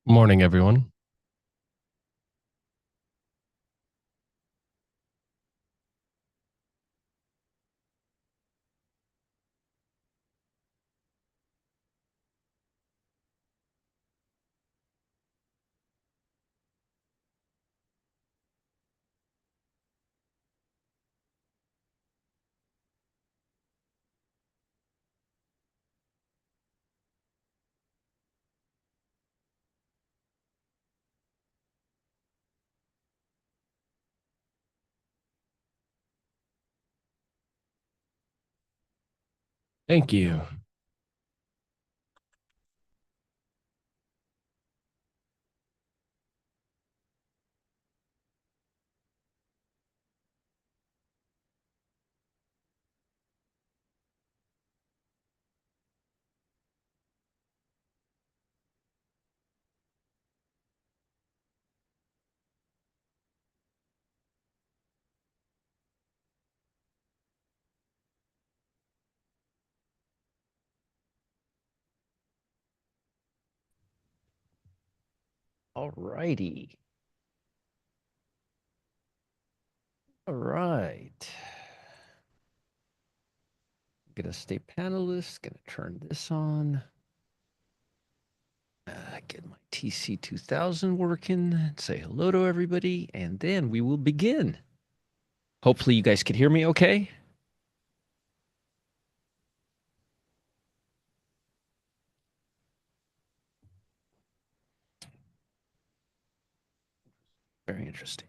Morning, everyone. Thank you. All righty. All right. Gonna stay panelist. Gonna turn this on. Get my TC 2000 working. Say hello to everybody, and then we will begin. Hopefully, you guys can hear me okay. Very interesting.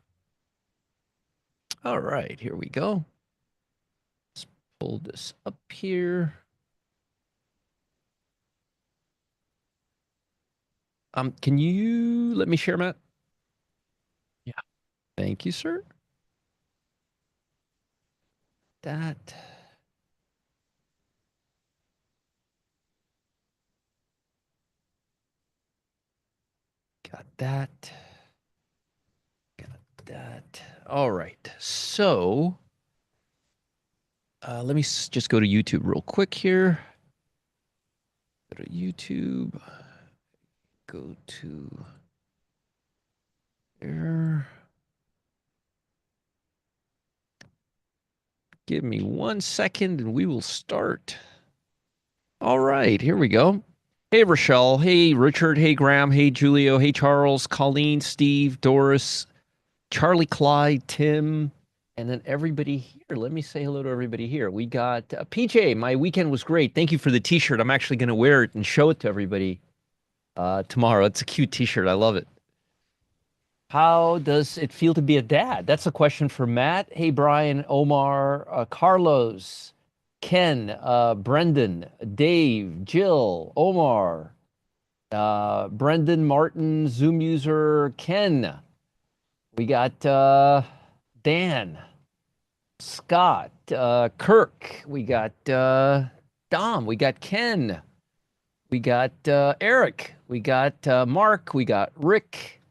All right, here we go. Let's pull this up here. Can you let me share, Matt? Yeah. Thank you, sir. That got that. Got that. All right. So let me just go to YouTube real quick here. Go to YouTube. Go to there. Give me 1 second and we will start. All right, here we go. Hey, Rochelle. Hey, Richard. Hey, Graham. Hey, Julio. Hey, Charles. Colleen, Steve, Doris, Charlie, Clyde, Tim, and then everybody here. Let me say hello to everybody here. We got PJ. My weekend was great. Thank you for the t-shirt. I'm actually going to wear it and show it to everybody tomorrow. It's a cute t-shirt. I love it. How does it feel to be a dad? That's a question for Matt. Hey, Brian, Omar, Carlos, Ken, Brendan, Dave, Jill, Omar, Brendan, Martin, Zoom user, Ken. We got Dan, Scott, Kirk. We got Dom. We got Ken. We got Eric. We got Mark. We got Rick.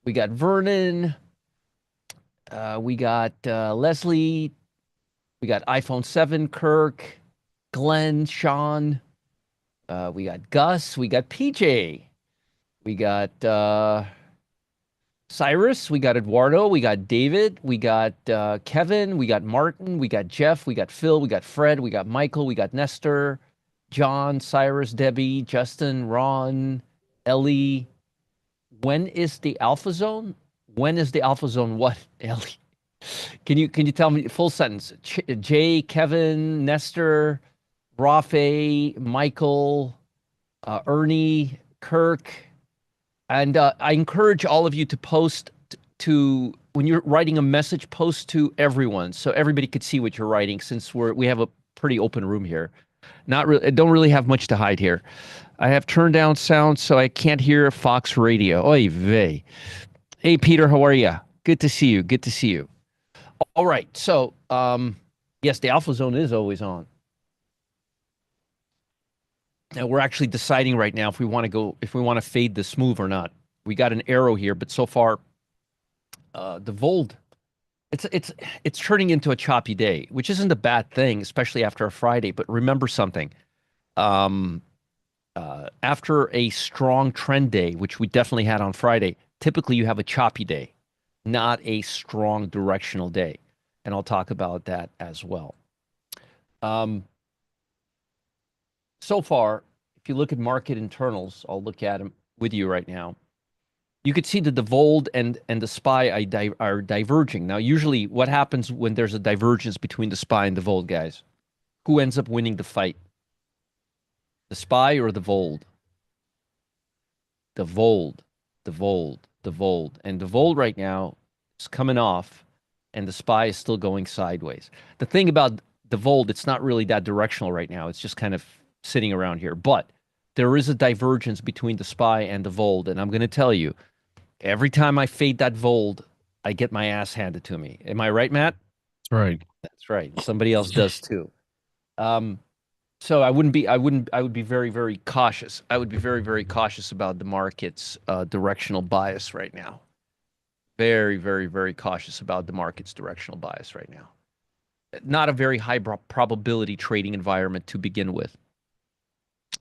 We got Vernon. We got Leslie. We got iPhone 7, Kirk, Glenn, Sean. We got Gus. We got PJ. We got Cyrus. We got Eduardo. We got David. We got Kevin. We got Martin. We got Jeff. We got Phil. We got Fred. We got Michael. We got Nestor, John, Cyrus, Debbie, Justin, Ron, Ellie. When is the Alpha Zone? When is the Alpha Zone? What, Ellie? Can you tell me full sentence? Jay, Kevin, Nestor, Rafe, Michael, Ernie, Kirk, and I encourage all of you to post to when you're writing a message, post to everyone so everybody could see what you're writing. Since we have a pretty open room here, not really, don't really have much to hide here. I have turned down sound so I can't hear Fox Radio. Oy vey. Hey Peter, how are you? Good to see you. Good to see you. All right. So, yes, the alpha zone is always on. And we're actually deciding right now if we want to fade this move or not. We got an arrow here, but so far, the Vold, it's turning into a choppy day, which isn't a bad thing, especially after a Friday. But remember something: after a strong trend day, which we definitely had on Friday, typically you have a choppy day, not a strong directional day. And I'll talk about that as well. Um, so far, if you look at market internals, I'll look at them with you right now. You could see that the Vold and the SPY are diverging. Now, usually what happens when there's a divergence between the SPY and the Vold, guys? Who ends up winning the fight? The SPY or the Vold? The Vold, the Vold, the Vold. And the Vold right now is coming off, and the SPY is still going sideways. The thing about the Vold, it's not really that directional right now. It's just kind of sitting around here. But there is a divergence between the SPY and the Vold. And I'm going to tell you, every time I fade that Vold, I get my ass handed to me. Am I right, Matt? That's right. That's right. Somebody else does too. Um, so I would be very, very cautious. I would be very, very cautious about the market's directional bias right now. Very, very, very cautious about the market's directional bias right now. Not a very high probability trading environment to begin with.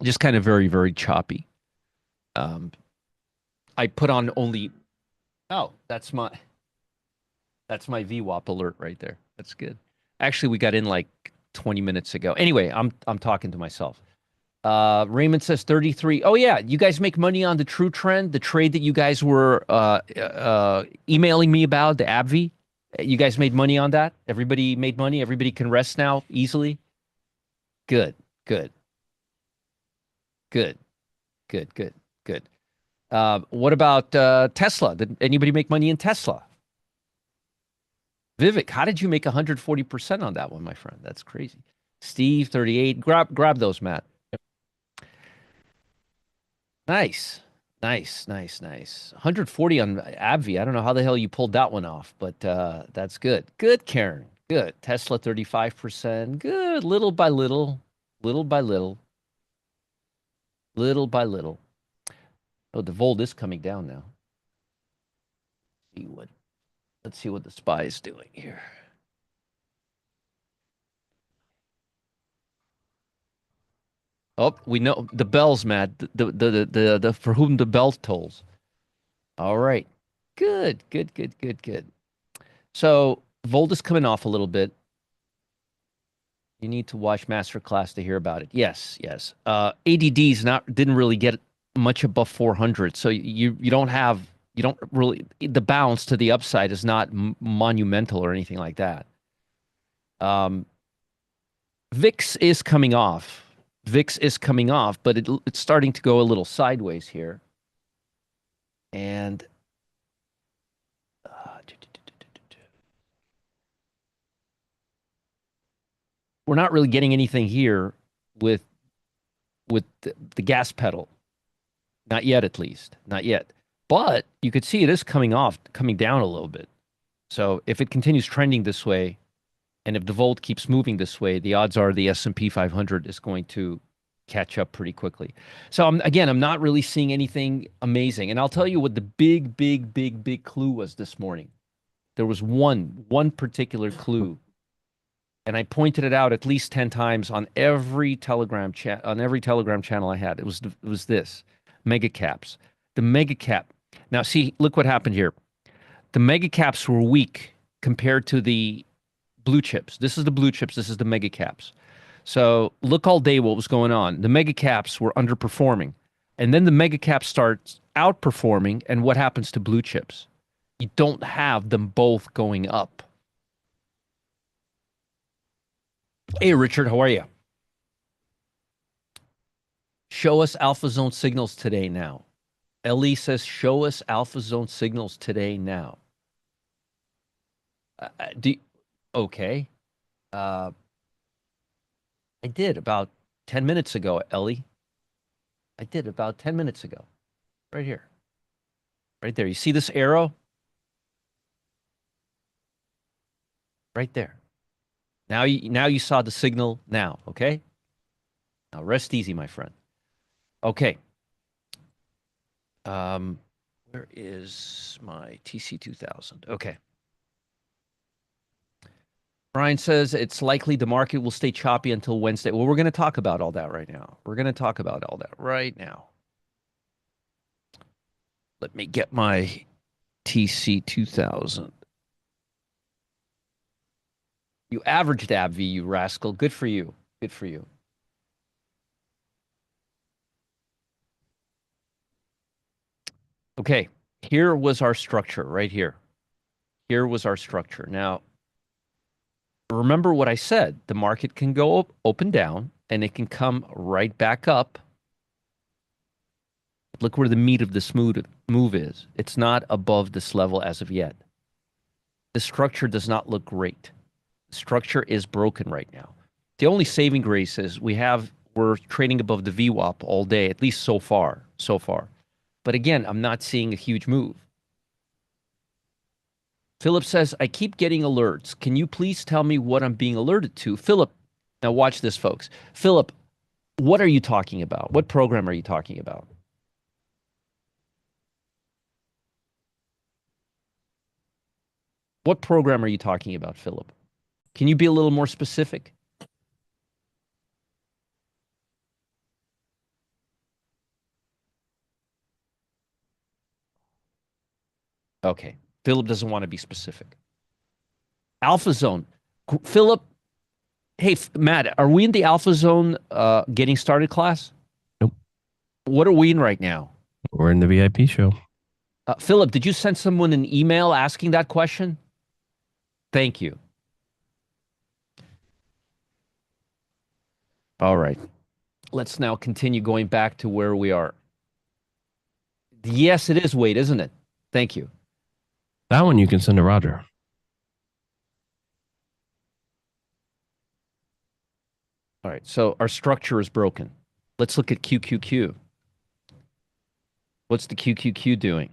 Just kind of very, very choppy. Um, I put on only. Oh, that's my VWAP alert right there. That's good. Actually, we got in like 20 minutes ago. Anyway, I'm talking to myself. Raymond says 33. Oh yeah, you guys make money on the True Trend, the trade that you guys were emailing me about, the AbbVie. You guys made money on that? Everybody made money? Everybody can rest now easily? Good, good, good, good, good, good. What about Tesla? Did anybody make money in Tesla? Vivek, how did you make 140% on that one, my friend? That's crazy. Steve, 38. Grab those, Matt. Nice. Nice, nice, nice. 140 on AbbVie. I don't know how the hell you pulled that one off, but that's good. Good, Karen. Good. Tesla 35%. Good. Little by little, little by little, little by little. Oh, the Volt is coming down now. Let's see what the SPY is doing here. Oh, we know the bells, Matt. The for whom the bell tolls. All right. Good, good, good, good, good. So Volt is coming off a little bit. You need to watch Masterclass to hear about it. Yes, yes. ADD's not didn't really get much above 400, so you don't really the bounce to the upside is not monumental or anything like that. Um, VIX is coming off. VIX is coming off, but it's starting to go a little sideways here. And we're not really getting anything here with the gas pedal. Not yet, at least. Not yet. But you could see it is coming down a little bit. So if it continues trending this way, and if the Volt keeps moving this way, the odds are the S&P 500 is going to catch up pretty quickly. So I'm not really seeing anything amazing. And I'll tell you what the big, big, big, big clue was this morning. There was one particular clue, and I pointed it out at least 10 times on every Telegram chat on every Telegram channel I had. It was this mega caps. The mega cap. Now see, look what happened here. The mega caps were weak compared to the blue chips. This is the blue chips, this is the mega caps. So look all day what was going on. The mega caps were underperforming. And then the mega caps starts outperforming, and what happens to blue chips? You don't have them both going up. Hey, Richard, how are you? Show us alpha zone signals today now. Ellie says, show us alpha zone signals today now. Do okay. Uh, I did about 10 minutes ago, Ellie. I did about 10 minutes ago. Right here. Right there. You see this arrow? Right there. Now you saw the signal now, okay? Now rest easy, my friend. Okay. Where is my TC2000? Okay. Brian says it's likely the market will stay choppy until Wednesday. Well, we're going to talk about all that right now. We're going to talk about all that right now. Let me get my TC 2000. You averaged AbbVie, you rascal. Good for you. Good for you. Okay, here was our structure right here. Here was our structure. Now, remember what I said. The market can go up and down, and it can come right back up. Look where the meat of this move is. It's not above this level as of yet. The structure does not look great. The structure is broken right now. The only saving grace is we're trading above the VWAP all day, at least so far. So far. But again, I'm not seeing a huge move. Philip says, I keep getting alerts. Can you please tell me what I'm being alerted to? Philip, now watch this, folks. Philip, what are you talking about? What program are you talking about? What program are you talking about, Philip? Can you be a little more specific? Okay. Philip doesn't want to be specific. Alpha Zone. Philip, hey, Matt, are we in the Alpha Zone getting started class? Nope. What are we in right now? We're in the VIP show. Philip, did you send someone an email asking that question? Thank you. All right. Let's now continue going back to where we are. Yes, it is Wade, isn't it? Thank you. That one you can send to Roger. All right. So our structure is broken. Let's look at QQQ. What's the QQQ doing?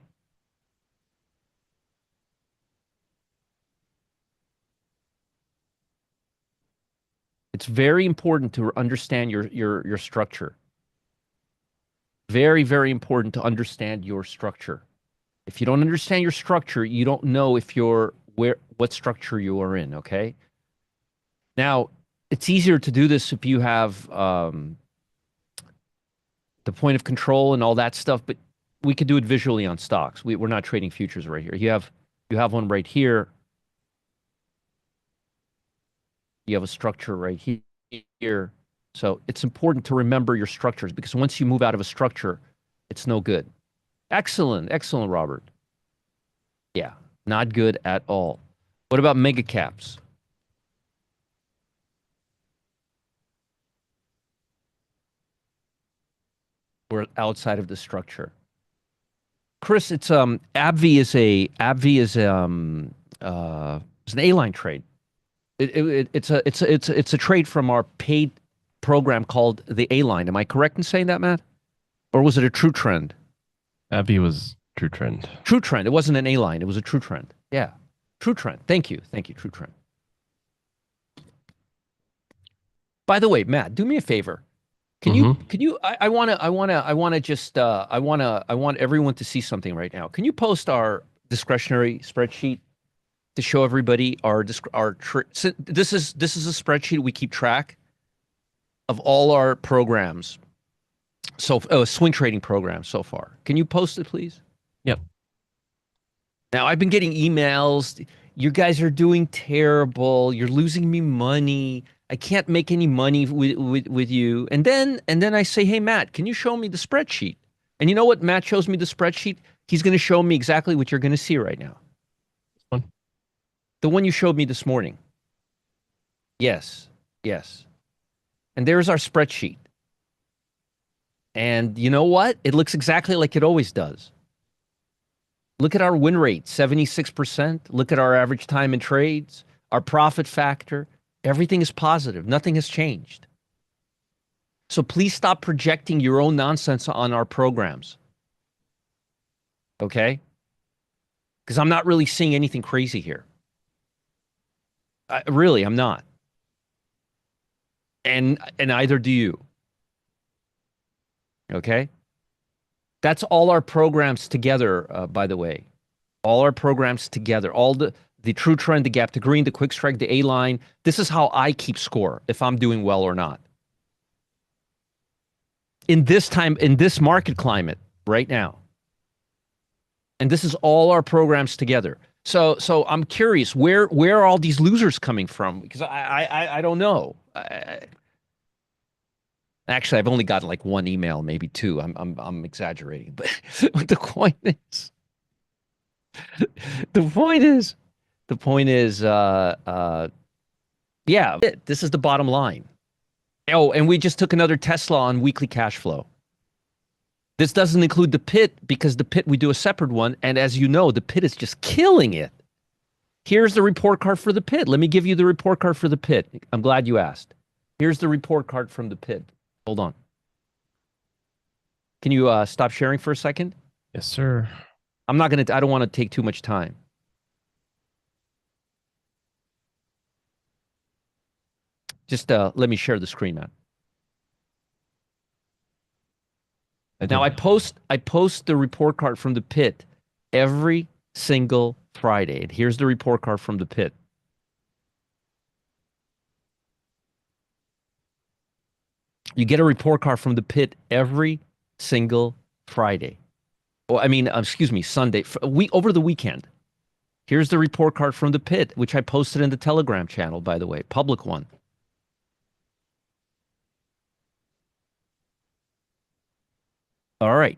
It's very important to understand your structure. Very, very important to understand your structure. If you don't understand your structure, you don't know if you're what structure you are in, okay? Now, it's easier to do this if you have the point of control and all that stuff, but we could do it visually on stocks. We're not trading futures right here. You have one right here. You have a structure right here. So it's important to remember your structures because once you move out of a structure, it's no good. Excellent, excellent, Robert. Yeah, not good at all. What about mega caps? We're outside of the structure. Chris, it's AbbVie is an A-line trade. It's a trade from our paid program called the A-line. Am I correct in saying that, Matt? Or was it a true trend? Abby was true trend. True trend. It wasn't an A-line. It was a true trend. Yeah. True trend. Thank you. Thank you. True trend. By the way, Matt, do me a favor. I want everyone to see something right now. Can you post our discretionary spreadsheet to show everybody this is a spreadsheet we keep track of all our programs. So swing trading programs so far. Can you post it, please? Yep. Now I've been getting emails. You guys are doing terrible. You're losing me money. I can't make any money with you. And then I say, hey Matt, can you show me the spreadsheet? And you know what? Matt shows me the spreadsheet. He's going to show me exactly what you're going to see right now. One. The one you showed me this morning. Yes. Yes. And there's our spreadsheet. And you know what? It looks exactly like it always does. Look at our win rate, 76%. Look at our average time in trades, our profit factor. Everything is positive. Nothing has changed. So please stop projecting your own nonsense on our programs. Okay? Because I'm not really seeing anything crazy here. Really, I'm not. And either do you. Okay? That's all our programs together, by the way. All our programs together. the true trend, the gap to green, the quick strike, the A line. This is how I keep score if I'm doing well or not. In this time, in this market climate right now. And this is all our programs together. So I'm curious, where are all these losers coming from? Because I don't know. Actually, I've only gotten like one email, maybe two. I'm exaggerating, but the point is, the point is, the point is, yeah, this is the bottom line. Oh, and we just took another Tesla on weekly cash flow. This doesn't include the pit because the pit, we do a separate one. And as you know, the pit is just killing it. Here's the report card for the pit. Let me give you the report card for the pit. I'm glad you asked. Here's the report card from the pit. Hold on. Can you stop sharing for a second? Yes, sir. I don't want to take too much time. Just let me share the screen, man. Now I post the report card from the pit every single Friday. And here's the report card from the pit. You get a report card from the pit every single Friday. Well, I mean, excuse me, Sunday, over the weekend. Here's the report card from the pit, which I posted in the Telegram channel, by the way, public one. All right.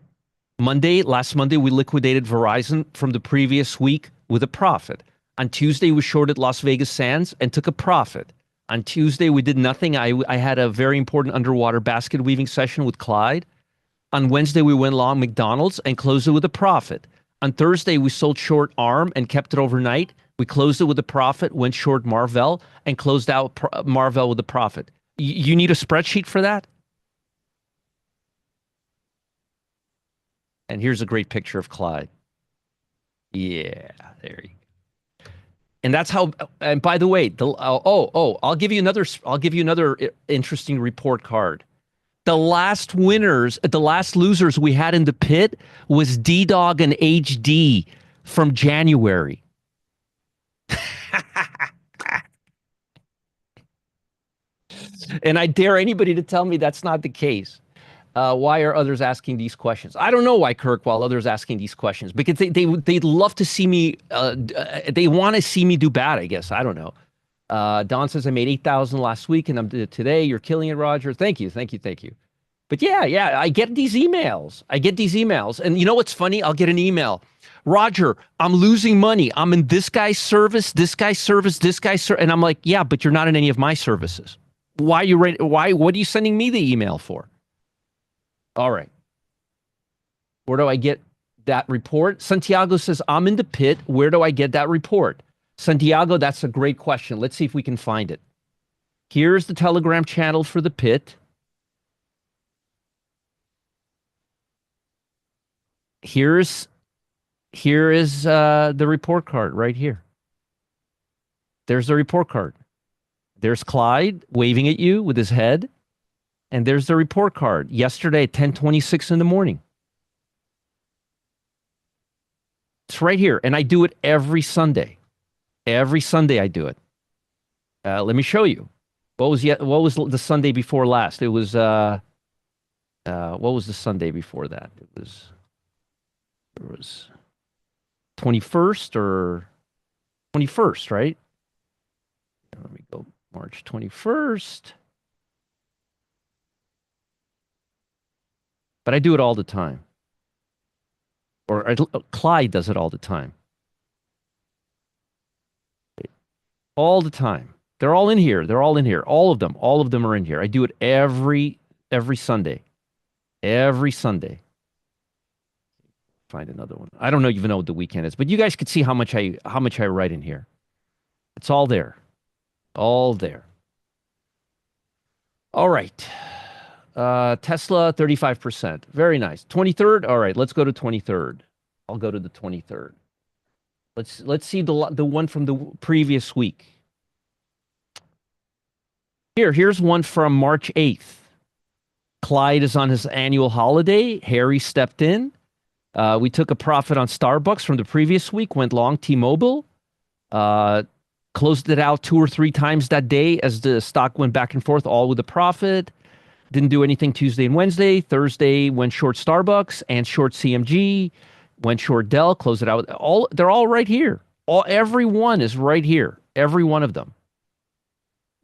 Last Monday, we liquidated Verizon from the previous week with a profit. On Tuesday, we shorted Las Vegas Sands and took a profit. On Tuesday, we did nothing. I had a very important underwater basket weaving session with Clyde. On Wednesday, we went long McDonald's and closed it with a profit. On Thursday, we sold short ARM and kept it overnight. We closed it with a profit, went short Marvell, and closed out Marvell with a profit. You need a spreadsheet for that? And here's a great picture of Clyde. Yeah, there you go. And that's how. And by the way, I'll give you another interesting report card. The last winners, the last losers we had in the pit was D-Dog and HD from January. And I dare anybody to tell me that's not the case. Why are others asking these questions? I don't know why, Kirk, while others asking these questions, because they'd love to see me, they want to see me do bad, I guess. I don't know. Don says I made 8,000 last week and I'm today. You're killing it, Roger. Thank you. But yeah, I get these emails. And you know what's funny? I'll get an email. Roger, I'm losing money. I'm in this guy's service, and I'm like, yeah, but you're not in any of my services. What are you sending me the email for? All right. Where do I get that report? Santiago says, I'm in the pit. Where do I get that report? Santiago, that's a great question. Let's see if we can find it. Here's the Telegram channel for the pit. Here is the report card right here. There's the report card. There's Clyde waving at you with his head. And there's the report card yesterday at 10:26 in the morning. It's right here. And I do it every Sunday. Every Sunday I do it. Let me show you. What was the Sunday before last? It was what was the Sunday before that? It was 21st or 21st, right? Let me go March 21st. But I do it all the time. Or Clyde does it all the time. All the time. They're all in here. All of them are in here. I do it every Sunday. Every Sunday. Find another one. I don't even know what the weekend is, but you guys could see how much I write in here. It's all there. All there. All right. Tesla 35%. Very nice. 23rd. All right, let's go to 23rd. I'll go to the 23rd. Let's see the one from the previous week. Here's one from March 8th. Clyde is on his annual holiday. Harry stepped in. We took a profit on Starbucks from the previous week, went long T-Mobile. Uh, Closed it out two or three times that day as the stock went back and forth, all with a profit. Didn't do anything Tuesday and Wednesday. Thursday went short Starbucks and short CMG, went short Dell, closed it out. All they're all right here. Every one is right here. Every one of them.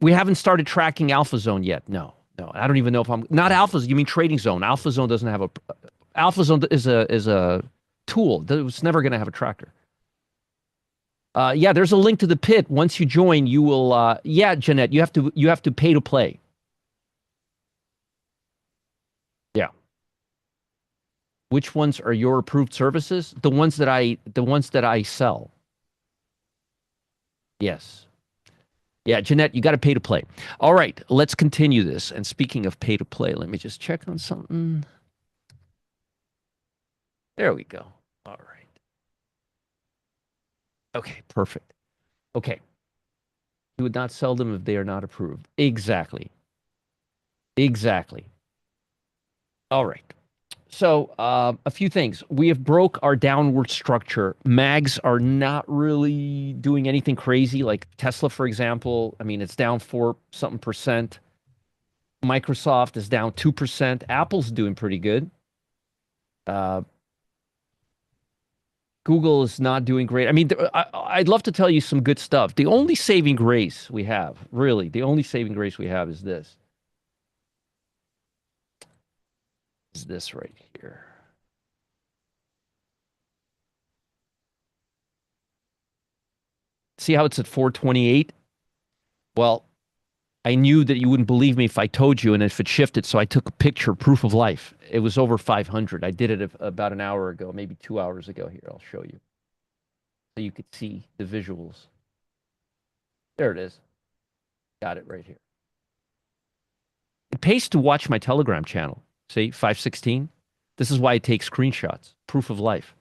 We haven't started tracking Alpha Zone yet. No, no. I don't even know if I'm not Alpha. You mean Trading Zone? Alpha Zone doesn't have a Alpha Zone is a tool. It's never going to have a tracker. Yeah, there's a link to the pit. Once you join, you will. Yeah, Jeanette, you have to pay to play. Yeah. Which ones are your approved services? The ones that I sell. Yes. Yeah, Jeanette, you got to pay to play. All right, let's continue this. And speaking of pay to play, let me just check on something. There we go. All right. Okay, perfect. Okay. You would not sell them if they are not approved. Exactly. Exactly. All right. So, a few things. We have broke our downward structure. Mags are not really doing anything crazy. Like Tesla, for example. I mean, it's down 4 something percent. Microsoft is down 2%. Apple's doing pretty good. Uh, Google is not doing great. I mean, I'd love to tell you some good stuff. The only saving grace we have, really, the only saving grace we have is this. Is this right here. See how it's at 428? Well, I knew that you wouldn't believe me if I told you and if it shifted, so I took a picture, proof of life. It was over 500. I did it about an hour ago, maybe 2 hours ago. Here, I'll show you. So you could see the visuals. There it is. Got it right here. It pays to watch my Telegram channel. See, 516. This is why I take screenshots. Proof of life.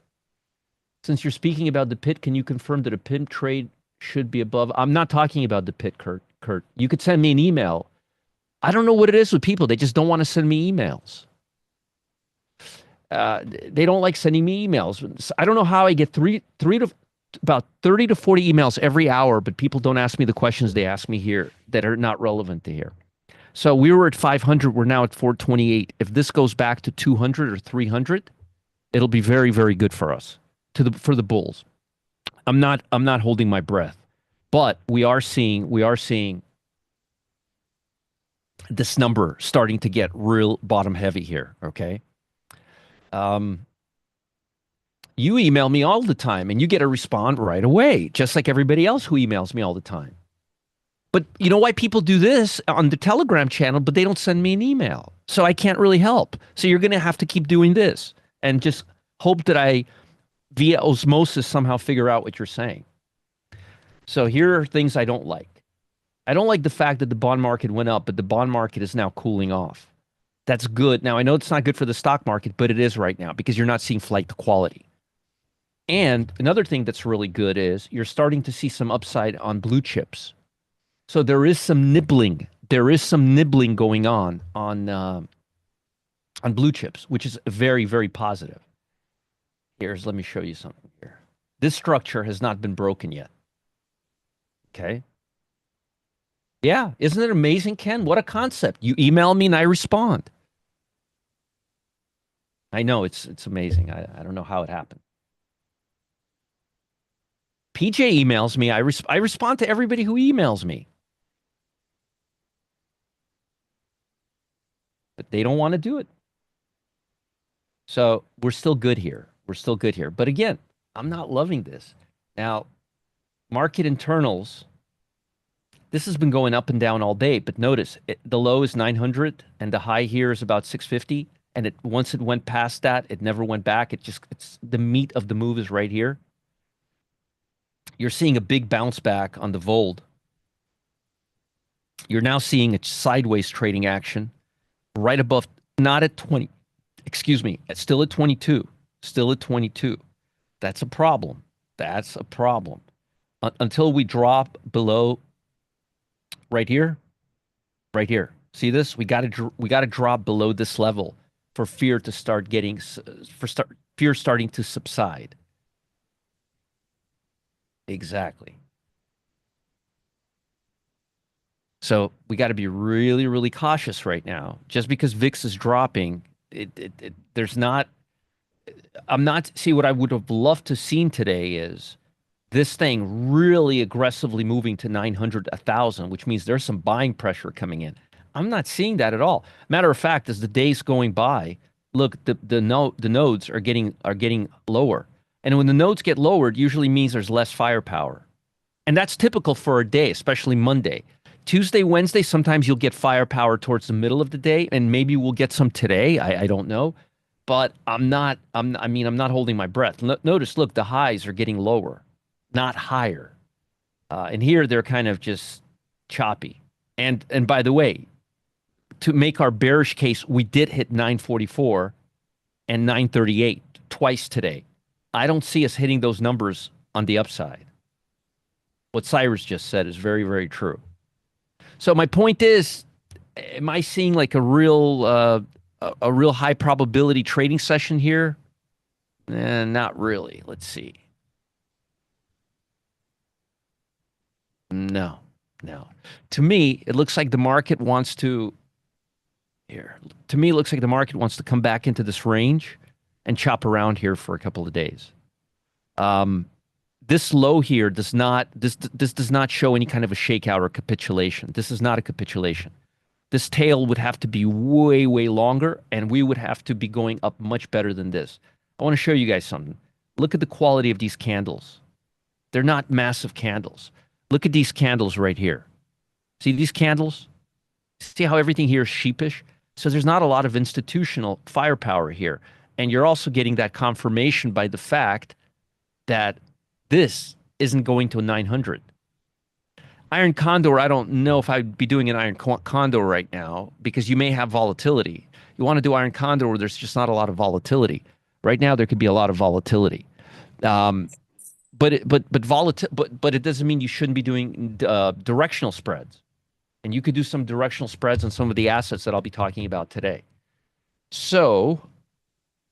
Since you're speaking about the pit, can you confirm that a pimp trade should be above? I'm not talking about the pit, Kurt. You could send me an email. I don't know what it is with people. They just don't want to send me emails. They don't like sending me emails. I don't know how I get about 30 to 40 emails every hour, but people don't ask me the questions they ask me here that are not relevant to here. So we were at 500. We're now at 428. If this goes back to 200 or 300, it'll be very, very good for us for the bulls. I'm not holding my breath, but we are seeing this number starting to get real bottom heavy here. Okay. Um, you email me all the time and you get a respond right away, just like everybody else who emails me all the time. But you know why people do this on the Telegram channel, but they don't send me an email. So I can't really help. So you're going to have to keep doing this and just hope that I, via osmosis, somehow figure out what you're saying. So here are things I don't like. I don't like the fact that the bond market went up, but the bond market is now cooling off. That's good. Now, I know it's not good for the stock market, but it is right now because you're not seeing flight to quality. And another thing that's really good is you're starting to see some upside on blue chips. So there is some nibbling. There is some nibbling going on blue chips, which is very, very positive. Let me show you something here. This structure has not been broken yet. Okay. Yeah. Isn't it amazing, Ken? What a concept. You email me and I respond. I know it's amazing. I don't know how it happened. PJ emails me. I respond to everybody who emails me. But they don't want to do it. So we're still good here. We're still good here. But again, I'm not loving this. Now, market internals, this has been going up and down all day. But notice the low is 900 and the high here is about 650. And once it went past that, it never went back. It's the meat of the move is right here. You're seeing a big bounce back on the Vold. You're now seeing a sideways trading action right above, not at 20. Excuse me, it's still at 22. Still at 22. That's a problem. That's a problem. Until we drop below right here. Right here. See this? We got to drop below this level for fear to start getting fear starting to subside. Exactly. So we got to be really, really cautious right now. Just because VIX is dropping, there's not. I'm not. See, what I would have loved to seen today is this thing really aggressively moving to 900, 1,000, which means there's some buying pressure coming in. I'm not seeing that at all. Matter of fact, as the days going by, look, the nodes are getting lower, and when the nodes get lowered, usually means there's less firepower. And that's typical for a day, especially Monday. Tuesday, Wednesday, sometimes you'll get firepower towards the middle of the day, and maybe we'll get some today. I don't know. But I'm not holding my breath. Notice, look, the highs are getting lower, not higher. And here they're kind of just choppy. And by the way, to make our bearish case, we did hit 944 and 938 twice today. I don't see us hitting those numbers on the upside. What Cyrus just said is very, very true. So my point is, am I seeing like a real high probability trading session here? Not really. Let's see. No, no. To me, it looks like the market wants to here. To me, it looks like the market wants to come back into this range and chop around here for a couple of days. Um, this low here this does not show any kind of a shakeout or capitulation. This is not a capitulation. This tail would have to be way, way longer, and we would have to be going up much better than this. I want to show you guys something. Look at the quality of these candles. They're not massive candles. Look at these candles right here. See these candles? See how everything here is sheepish? So there's not a lot of institutional firepower here. And you're also getting that confirmation by the fact that this isn't going to a 900. Iron Condor, I don't know if I'd be doing an Iron Condor right now because you may have volatility. You want to do Iron Condor where there's just not a lot of volatility. Right now, there could be a lot of volatility. Um, but it doesn't mean you shouldn't be doing directional spreads. And you could do some directional spreads on some of the assets that I'll be talking about today. So,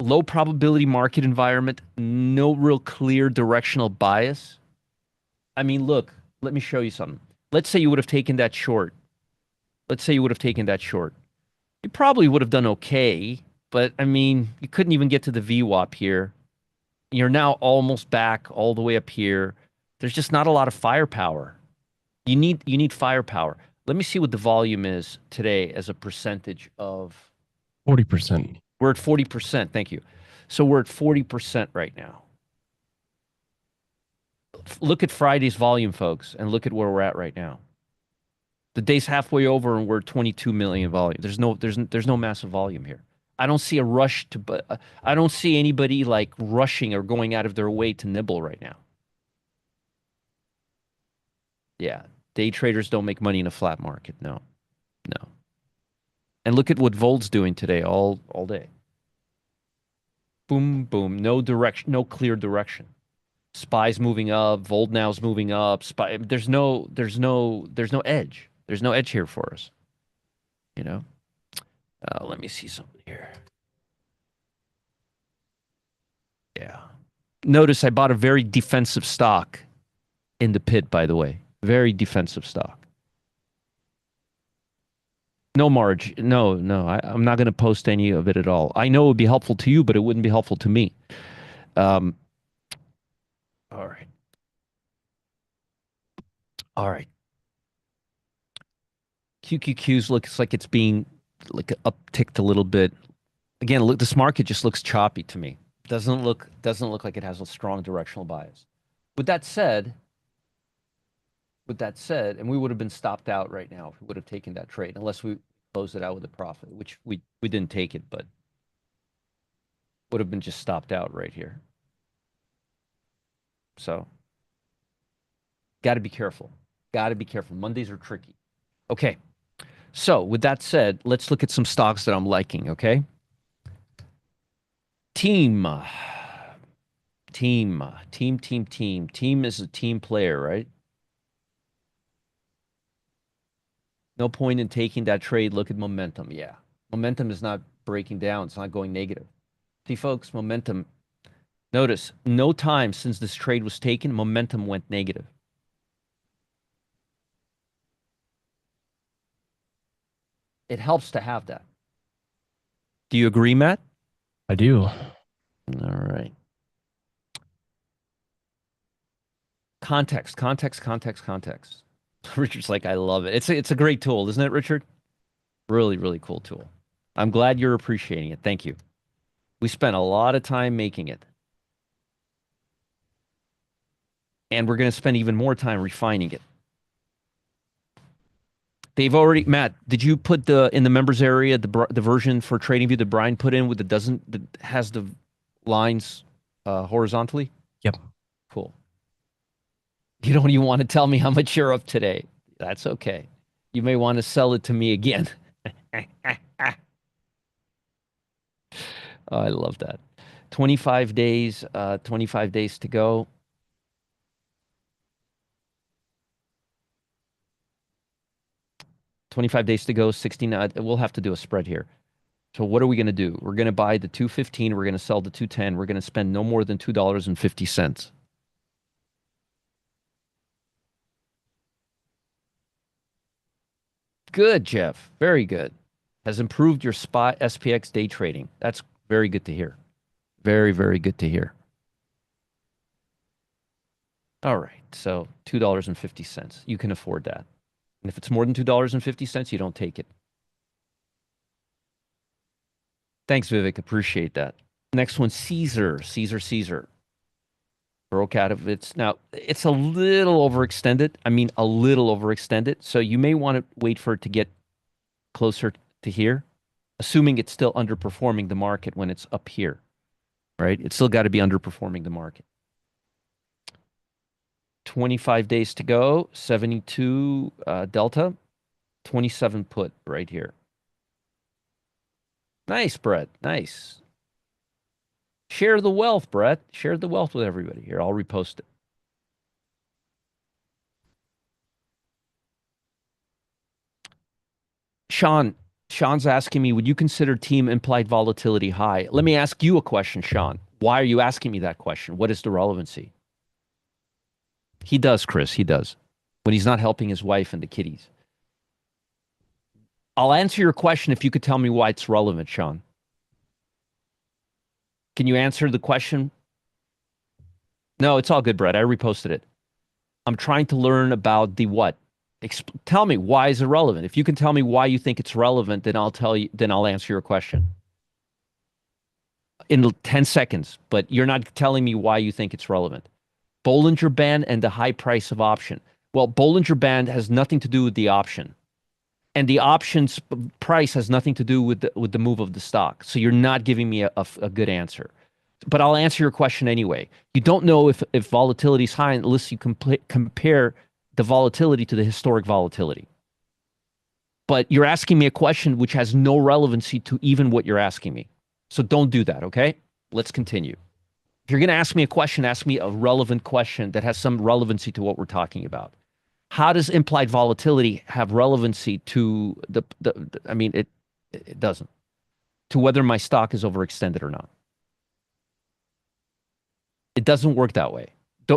low probability market environment, no real clear directional bias. I mean, look, let me show you something. Let's say you would have taken that short. Let's say you would have taken that short. You probably would have done okay, but I mean, you couldn't even get to the VWAP here. You're now almost back all the way up here. There's just not a lot of firepower. You need firepower. Let me see what the volume is today as a percentage of 40%. we're at 40%. Thank you. So we're at 40% right now. Look at Friday's volume, folks, and look at where we're at right now. The day's halfway over and we're 22 million volume. There's no massive volume here. I don't see a rush to, but I don't see anybody like rushing or going out of their way to nibble right now. Yeah, day traders don't make money in a flat market. No, no. And look at what Volt's doing today, all day. Boom, boom. No direction, no clear direction. Spy's moving up. Volt now's moving up. Spy. There's no edge. There's no edge here for us. You know. Let me see something here. Yeah. Notice I bought a very defensive stock in the pit, by the way. Very defensive stock. No margin. No, no. I'm not going to post any of it at all. I know it would be helpful to you, but it wouldn't be helpful to me. Um, all right. All right. QQQs looks like it's being like upticked a little bit. Again, look, this market just looks choppy to me. Doesn't look like it has a strong directional bias. With that said, and we would have been stopped out right now if we would have taken that trade, unless we closed it out with a profit, which we didn't take it, but would have been just stopped out right here. So, got to be careful. Got to be careful. Mondays are tricky. Okay. So, with that said, let's look at some stocks that I'm liking, okay? Team. Team is a team player, right? No point in taking that trade. Look at momentum. Yeah. Momentum is not breaking down. It's not going negative. See, folks, momentum. Notice, no time since this trade was taken, momentum went negative. It helps to have that. Do you agree, Matt? I do. All right. Context, context, context, context. Richard's like, I love it. It's a great tool, isn't it, Richard? Really, really cool tool. I'm glad you're appreciating it. Thank you. We spent a lot of time making it. And we're going to spend even more time refining it. They've already, Matt, did you put the in the members area the version for TradingView that Brian put in with the doesn't that has the lines horizontally? Yep. Cool. You don't even want to tell me how much you're up today. That's okay. You may want to sell it to me again. Oh, I love that. 25 days, 25 days to go. $25 days to go, 69. We'll have to do a spread here. So what are we going to do? We're going to buy the 215. We're going to sell the 210. We're going to spend no more than $2.50. Good, Jeff. Very good. Has improved your spot SPX day trading. That's very good to hear. Very, very good to hear. All right. So $2.50. You can afford that. And if it's more than $2.50, you don't take it. Thanks, Vivek. Appreciate that. Next one, Caesar. Caesar. Broke out of its. Now, it's a little overextended. I mean, a little overextended. So you may want to wait for it to get closer to here, assuming it's still underperforming the market when it's up here, right? It's still got to be underperforming the market. 25 days to go, 72 delta, 27 put right here. Nice, Brett. Nice. Share the wealth, Brett. Share the wealth with everybody. Here, I'll repost it. Sean's asking me, would you consider team implied volatility high? Let me ask you a question, Sean. Why are you asking me that question? What is the relevancy? He does, Chris. He does. When he's not helping his wife and the kitties. I'll answer your question if you could tell me why it's relevant, Sean. Can you answer the question? No, it's all good, Brett. I reposted it. I'm trying to learn about the what? Tell me, why is it relevant? If you can tell me why you think it's relevant, then I'll tell you, then I'll answer your question in 10 seconds, but you're not telling me why you think it's relevant. Bollinger Band and the high price of option. Well, Bollinger Band has nothing to do with the option. And the option's price has nothing to do with the move of the stock. So you're not giving me a good answer. But I'll answer your question anyway. You don't know if volatility is high unless you compare the volatility to the historic volatility. But you're asking me a question which has no relevancy to even what you're asking me. So don't do that, okay? Let's continue. If you're going to ask me a question, ask me a relevant question that has some relevancy to what we're talking about. How does implied volatility have relevancy to I mean, it doesn't. To whether my stock is overextended or not. It doesn't work that way.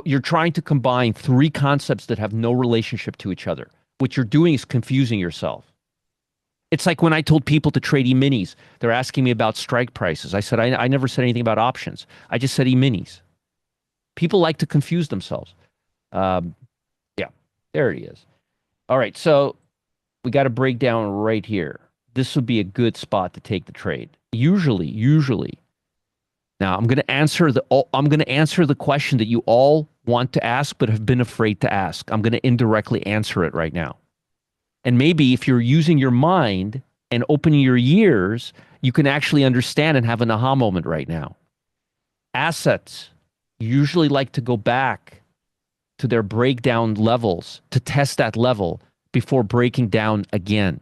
You're trying to combine three concepts that have no relationship to each other. What you're doing is confusing yourself. It's like when I told people to trade E-minis, they're asking me about strike prices. I said, I never said anything about options. I just said E-minis. People like to confuse themselves. Yeah, there it is. All right, so we got a breakdown right here. This would be a good spot to take the trade. Usually. Now I'm going to answer the question that you all want to ask but have been afraid to ask. I'm going to indirectly answer it right now. And maybe if you're using your mind and opening your ears, you can actually understand and have an aha moment right now. Assets usually like to go back to their breakdown levels to test that level before breaking down again.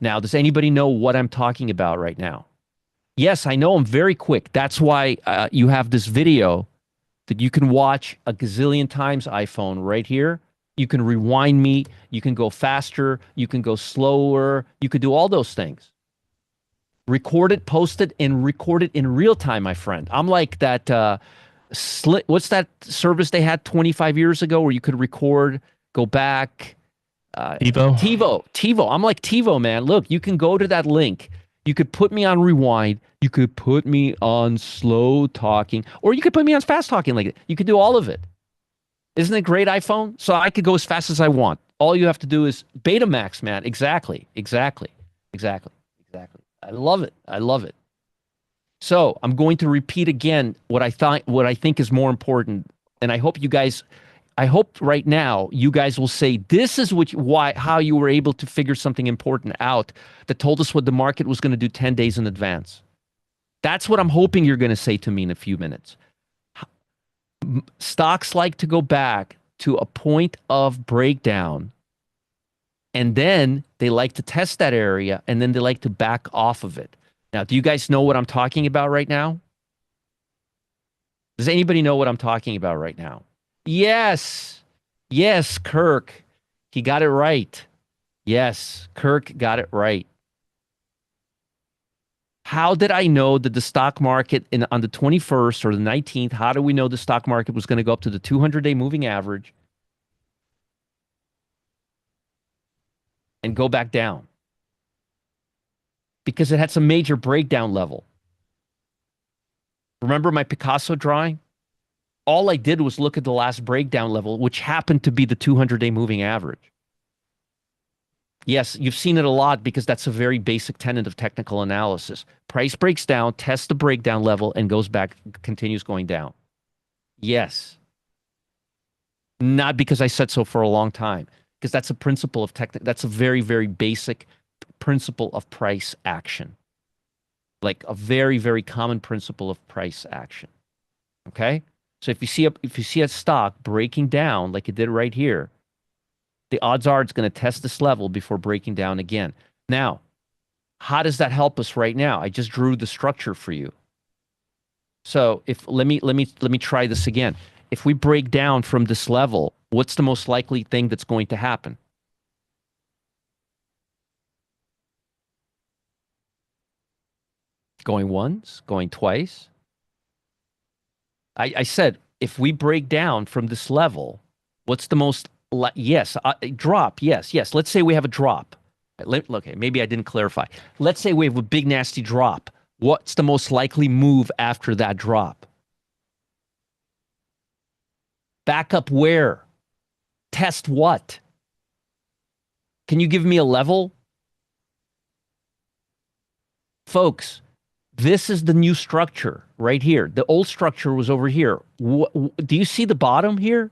Now, does anybody know what I'm talking about right now? Yes, I know I'm very quick. That's why you have this video that you can watch a gazillion times, iPhone, right here. You can rewind me. You can go faster. You can go slower. You could do all those things. Record it, post it, and record it in real time, my friend. I'm like that what's that service they had 25 years ago where you could record, go back, TiVo. TiVo. I'm like TiVo, man. Look, you can go to that link. You could put me on rewind. You could put me on slow talking, or you could put me on fast talking. Like you could do all of it. Isn't it great, iPhone? So I could go as fast as I want. All you have to do is Betamax, man. Exactly, exactly, exactly, exactly. I love it. I love it. So I'm going to repeat again what I think is more important, and I hope you guys. I hope right now you guys will say this is how you were able to figure something important out that told us what the market was going to do 10 days in advance. That's what I'm hoping you're going to say to me in a few minutes. Stocks like to go back to a point of breakdown, and then they like to test that area, and then they like to back off of it. Now, do you guys know what I'm talking about right now? Does anybody know what I'm talking about right now? Yes. Yes, Kirk. He got it right. Yes, Kirk got it right. How did I know that the stock market on the 21st or the 19th, how do we know the stock market was going to go up to the 200-day moving average and go back down? Because it had some major breakdown level. Remember my Picasso drawing? All I did was look at the last breakdown level, which happened to be the 200-day moving average. Yes, you've seen it a lot because that's a very basic tenet of technical analysis. Price breaks down, tests the breakdown level, and goes back, continues going down. Yes. Not because I said so for a long time, because that's a principle of that's a very, very basic principle of price action. Like a very, very common principle of price action. Okay? So if you see a stock breaking down like it did right here, the odds are it's going to test this level before breaking down again. Now, how does that help us right now? I just drew the structure for you. So if let me try this again. If we break down from this level, what's the most likely thing that's going to happen? Going once, going twice. I said if we break down from this level, what's the most yes, drop. Yes, yes. Let's say we have a drop. Okay, maybe I didn't clarify. Let's say we have a big nasty drop. What's the most likely move after that drop? Back up where? Test what? Can you give me a level? Folks, this is the new structure right here. The old structure was over here. Do you see the bottom here?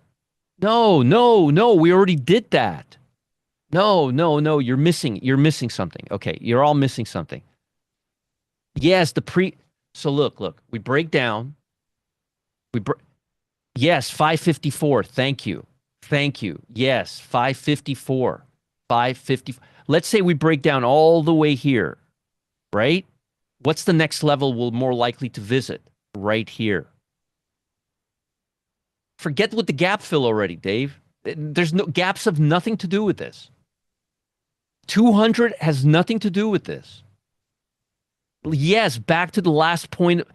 No, no, no. We already did that. No, no, no. You're missing something. Okay, you're all missing something. Yes, So look. We break down. Yes, 554. Thank you. Thank you. Yes, 554. 550. Let's say we break down all the way here, right? What's the next level we're more likely to visit? Right here. Forget what the gap fill already, Dave. There's no gaps have nothing to do with this. 200 has nothing to do with this. Yes, back to the last point.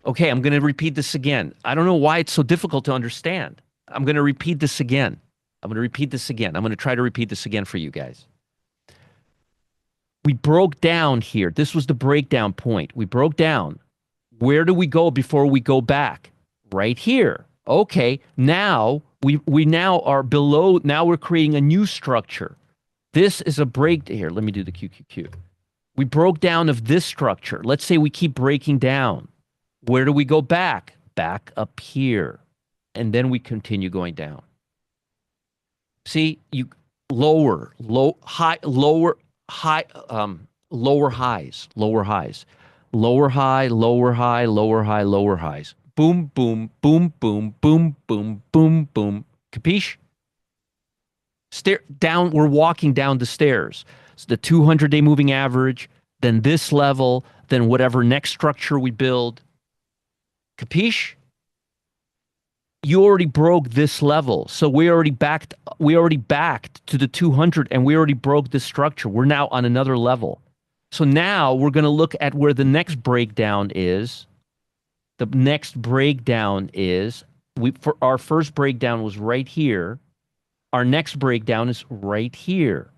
Okay, I'm going to repeat this again. I don't know why it's so difficult to understand. I'm going to repeat this again. I'm going to try to repeat this again for you guys. We broke down here. This was the breakdown point. We broke down. Where do we go before we go back? Right here. Okay, now we now are below. Now we're creating a new structure. This is a break here. Let me do the QQQ. We broke down of this structure. Let's say we keep breaking down. Where do we go back? Back up here. And then we continue going down. See, you lower highs, lower high, lower highs. Lower high, lower high, lower high, lower highs. Boom, boom, boom, boom, boom, boom, boom, boom. Capiche? Down, we're walking down the stairs. So the 200-day moving average, then this level, then whatever next structure we build. Capiche? You already broke this level. So we already backed to the 200 and we already broke this structure. We're now on another level. So now we're going to look at where the next breakdown is. The next breakdown is, for our first breakdown was right here. Our next breakdown is right here.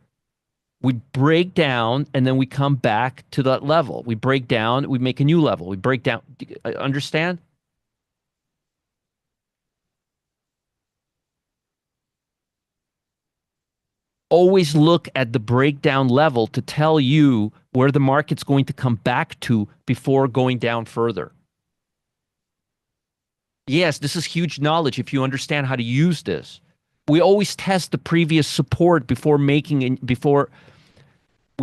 We break down and then we come back to that level. We break down, we make a new level. We break down. Understand? Always look at the breakdown level to tell you where the market's going to come back to before going down further. Yes, this is huge knowledge if you understand how to use this. We always test the previous support before we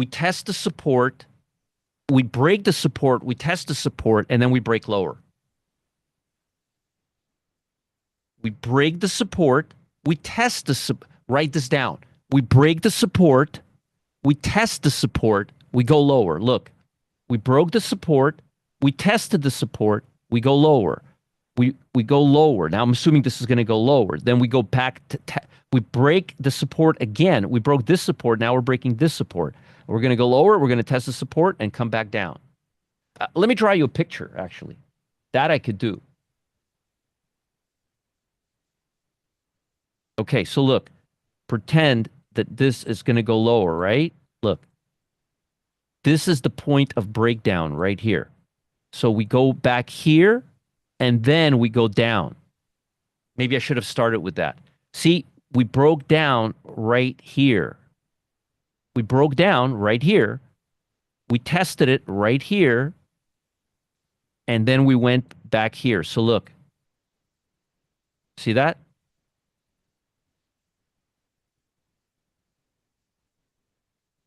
test the support, we break the support, we test the support, and then we break lower. We break the support, we test the write this down. We break the support, we test the support, we go lower. Look, we broke the support, we tested the support, we go lower. We go lower. Now I'm assuming this is going to go lower. Then we go back to we break the support again. We broke this support. Now we're breaking this support. We're going to go lower. We're going to test the support and come back down. Let me draw you a picture, actually. That I could do. Okay, so look. Pretend that this is going to go lower, right? Look. This is the point of breakdown right here. So we go back here, and then we go down. Maybe I should have started with that. See, we broke down right here. We broke down right here. We tested it right here. And then we went back here. So look. See that?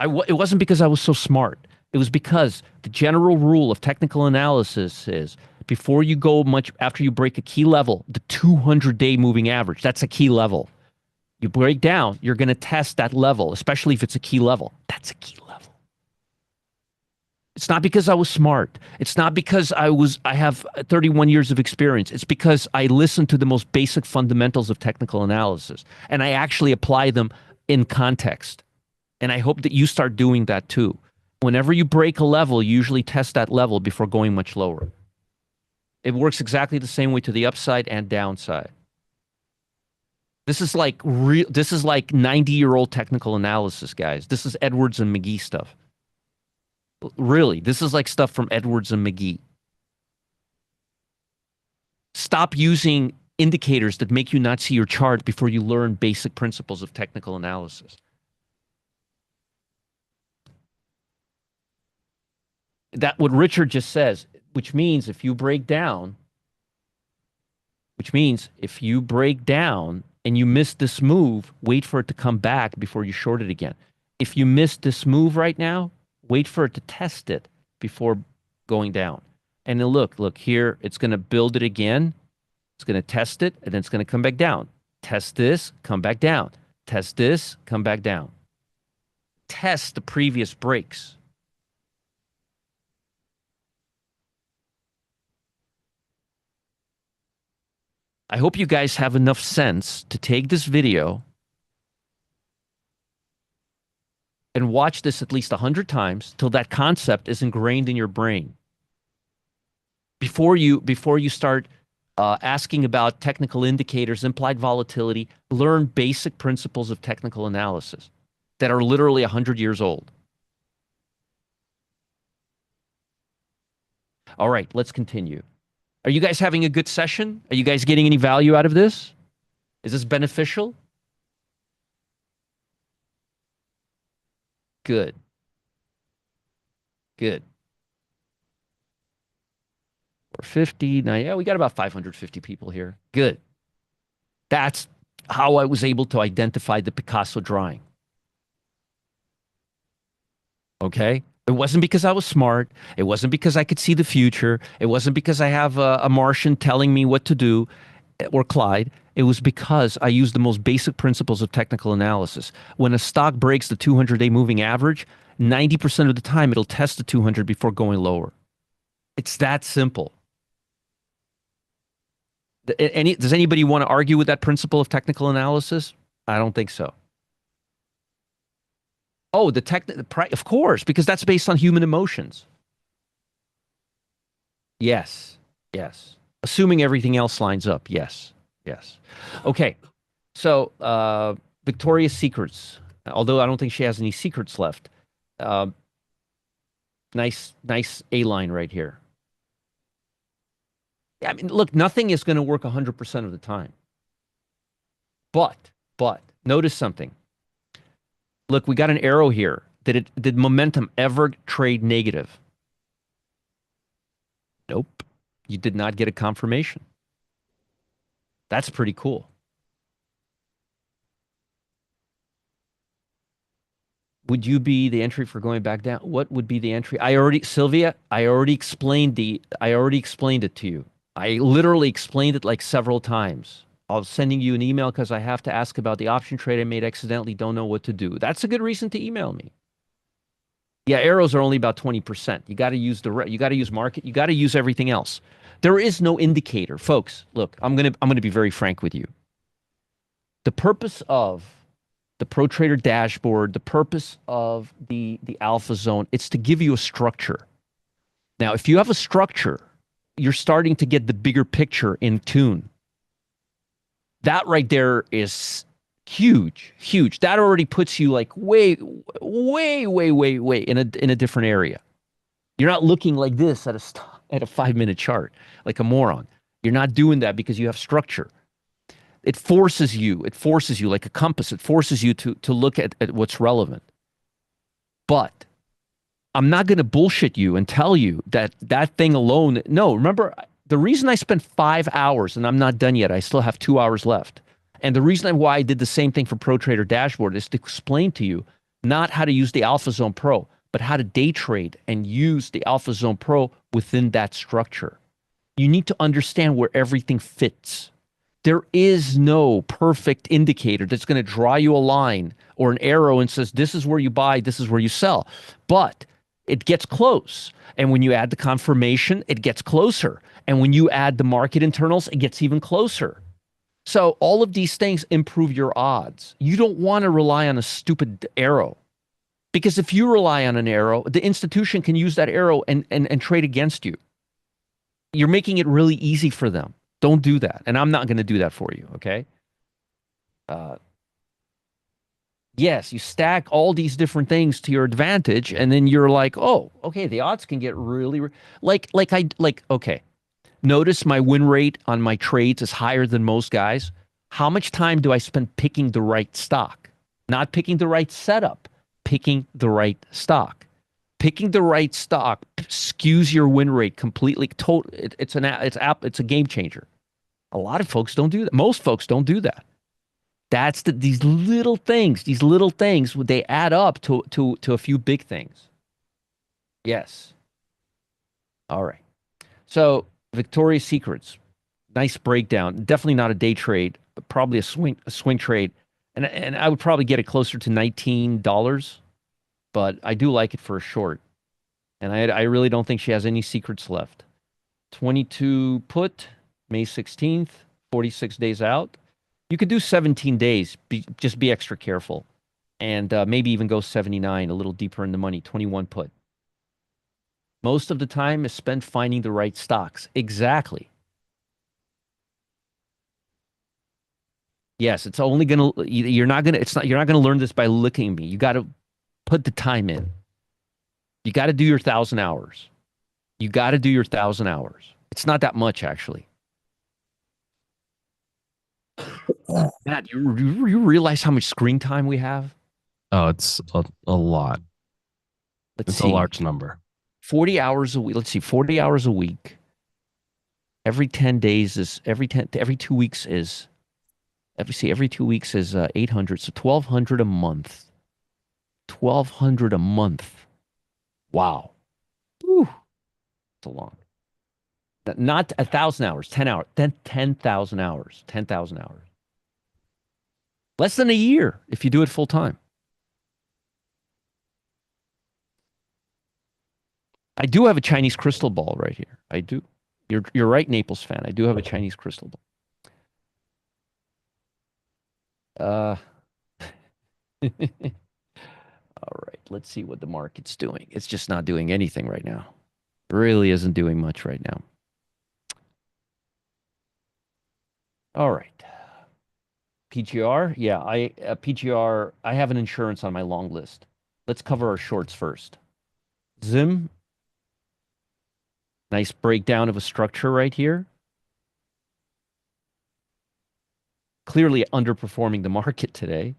It wasn't because I was so smart. It was because the general rule of technical analysis is before you go much after you break a key level, the 200-day moving average, that's a key level. You break down, you're going to test that level, especially if it's a key level. That's a key level. It's not because I was smart. It's not because I have 31 years of experience. It's because I listen to the most basic fundamentals of technical analysis and I actually apply them in context. And I hope that you start doing that too. Whenever you break a level, you usually test that level before going much lower. It works exactly the same way to the upside and downside. This is like 90-year-old technical analysis, guys. This is Edwards and McGee stuff. Really, this is like stuff from Edwards and McGee. Stop using indicators that make you not see your chart before you learn basic principles of technical analysis. That what Richard just says, which means if you break down and you miss this move, wait for it to come back before you short it again. If you miss this move right now, wait for it to test it before going down. And then look here, it's going to build it again. It's going to test it, and then it's going to come back down. Test this, come back down. Test this, come back down. Test the previous breaks. I hope you guys have enough sense to take this video and watch this at least 100 times till that concept is ingrained in your brain. Before you start asking about technical indicators, implied volatility, learn basic principles of technical analysis that are literally 100 years old. All right, let's continue. Are you guys having a good session? Are you guys getting any value out of this? Is this beneficial? Good. Good. 450. Now, yeah, we got about 550 people here. Good. That's how I was able to identify the Picasso drawing. Okay? It wasn't because I was smart. It wasn't because I could see the future. It wasn't because I have a Martian telling me what to do or Clyde. It was because I used the most basic principles of technical analysis. When a stock breaks the 200-day moving average, 90% of the time it'll test the 200 before going lower. It's that simple. Does anybody want to argue with that principle of technical analysis? I don't think so. Oh, of course, because that's based on human emotions. Yes, yes. Assuming everything else lines up, yes, yes. Okay, so Victoria's Secrets. Although I don't think she has any secrets left. Uh, nice A line right here. I mean, look, nothing is going to work 100% of the time. But notice something. Look, we got an arrow here. Did momentum ever trade negative? Nope. You did not get a confirmation. That's pretty cool. Would you be the entry for going back down? What would be the entry? Sylvia, I already explained it to you. I literally explained it like several times. I was sending you an email because I have to ask about the option trade I made accidentally, don't know what to do. That's a good reason to email me. Yeah, arrows are only about 20%. You got to use market, you got to use everything else. There is no indicator. Folks, look, I'm going to be very frank with you. The purpose of the Pro Trader dashboard, the purpose of the Alpha Zone, it's to give you a structure. Now, if you have a structure, you're starting to get the bigger picture in tune. That right there is huge, huge. That already puts you like way, way, way, way, way in a different area. You're not looking like this at a 5 minute chart like a moron. You're not doing that because you have structure. It forces you like a compass. It forces you to look at what's relevant. But I'm not going to bullshit you and tell you that that thing alone. No, remember the reason I spent 5 hours and I'm not done yet. I still have 2 hours left. And the reason why I did the same thing for Pro Trader Dashboard is to explain to you not how to use the Alpha Zone Pro, but how to day trade and use the Alpha Zone Pro within that structure. You need to understand where everything fits. There is no perfect indicator that's going to draw you a line or an arrow and says, this is where you buy, this is where you sell. But it gets close. And when you add the confirmation, it gets closer. And when you add the market internals, it gets even closer. So all of these things improve your odds. You don't want to rely on a stupid arrow. Because if you rely on an arrow, the institution can use that arrow and trade against you. You're making it really easy for them. Don't do that. And I'm not going to do that for you, okay? Uh, yes, you stack all these different things to your advantage, and then you're like, oh, okay, the odds can get really, okay. Notice my win rate on my trades is higher than most guys. How much time do I spend picking the right stock? Not picking the right setup, picking the right stock. Picking the right stock skews your win rate completely. It's a game changer. A lot of folks don't do that. Most folks don't do that. That's these little things. These little things they add up to a few big things. Yes. All right. So Victoria's Secrets, nice breakdown. Definitely not a day trade, but probably a swing trade, and I would probably get it closer to $19. But I do like it for a short, and I really don't think she has any secrets left. 22 put, May 16th, 46 days out. You could do 17 days. Just be extra careful. And maybe even go 79, a little deeper in the money, 21 put. Most of the time is spent finding the right stocks. Exactly. Yes, it's only gonna you're not gonna it's not you're not gonna learn this by looking at me. You gotta put the time in. You gotta do your 1,000 hours. You gotta do your 1,000 hours. It's not that much actually. Matt, you realize how much screen time we have? Oh, it's a lot. Let's It's a see. large number. 40 hours a week. Let's see, 40 hours a week. Every 10 days is every 2 weeks is every 2 weeks is 800. So 1,200 a month. 1,200 a month. Wow. Whew. It's a long. Not 1,000 hours, 10 hours, then 10,000 hours, 10,000 hours. Less than a year if you do it full time. I do have a Chinese crystal ball right here. I do. You're right, Naples fan. I do have a Chinese crystal ball. Uh, all right. Let's see what the market's doing. It's just not doing anything right now. It really isn't doing much right now. All right. PGR? Yeah, PGR, I have an insurance on my long list. Let's cover our shorts first. Zim, nice breakdown of a structure right here. Clearly underperforming the market today.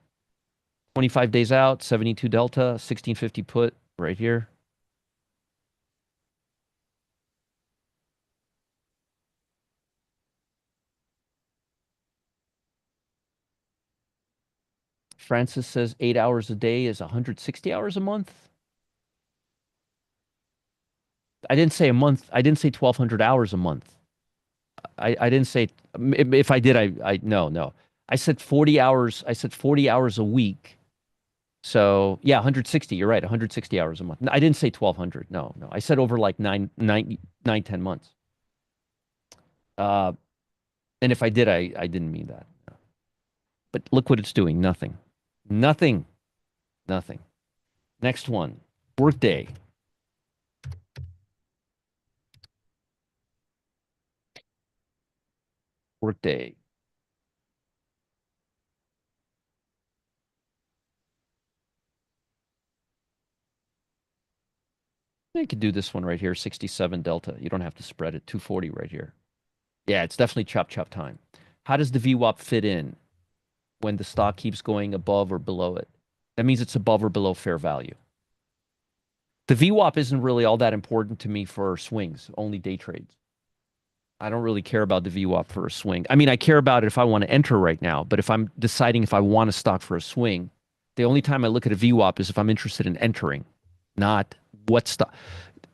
25 days out, 72 delta, 1650 put right here. Francis says 8 hours a day is 160 hours a month. I didn't say a month. I didn't say 1,200 hours a month. I didn't say, if I did, no, no. I said 40 hours. I said 40 hours a week. So yeah, 160. You're right. 160 hours a month. I didn't say 1,200. No, no. I said over like 10 months. Uh, and if I did, I didn't mean that. But look what it's doing. Nothing. Nothing. Nothing. Next one. Workday. Workday. You could do this one right here, 67 delta. You don't have to spread it. 240 right here. Yeah, it's definitely chop chop time. How does the VWAP fit in when the stock keeps going above or below it? That means it's above or below fair value. The VWAP isn't really all that important to me for swings, only day trades. I don't really care about the VWAP for a swing. I mean, I care about it if I want to enter right now, but if I'm deciding if I want a stock for a swing, the only time I look at a VWAP is if I'm interested in entering, not what stock.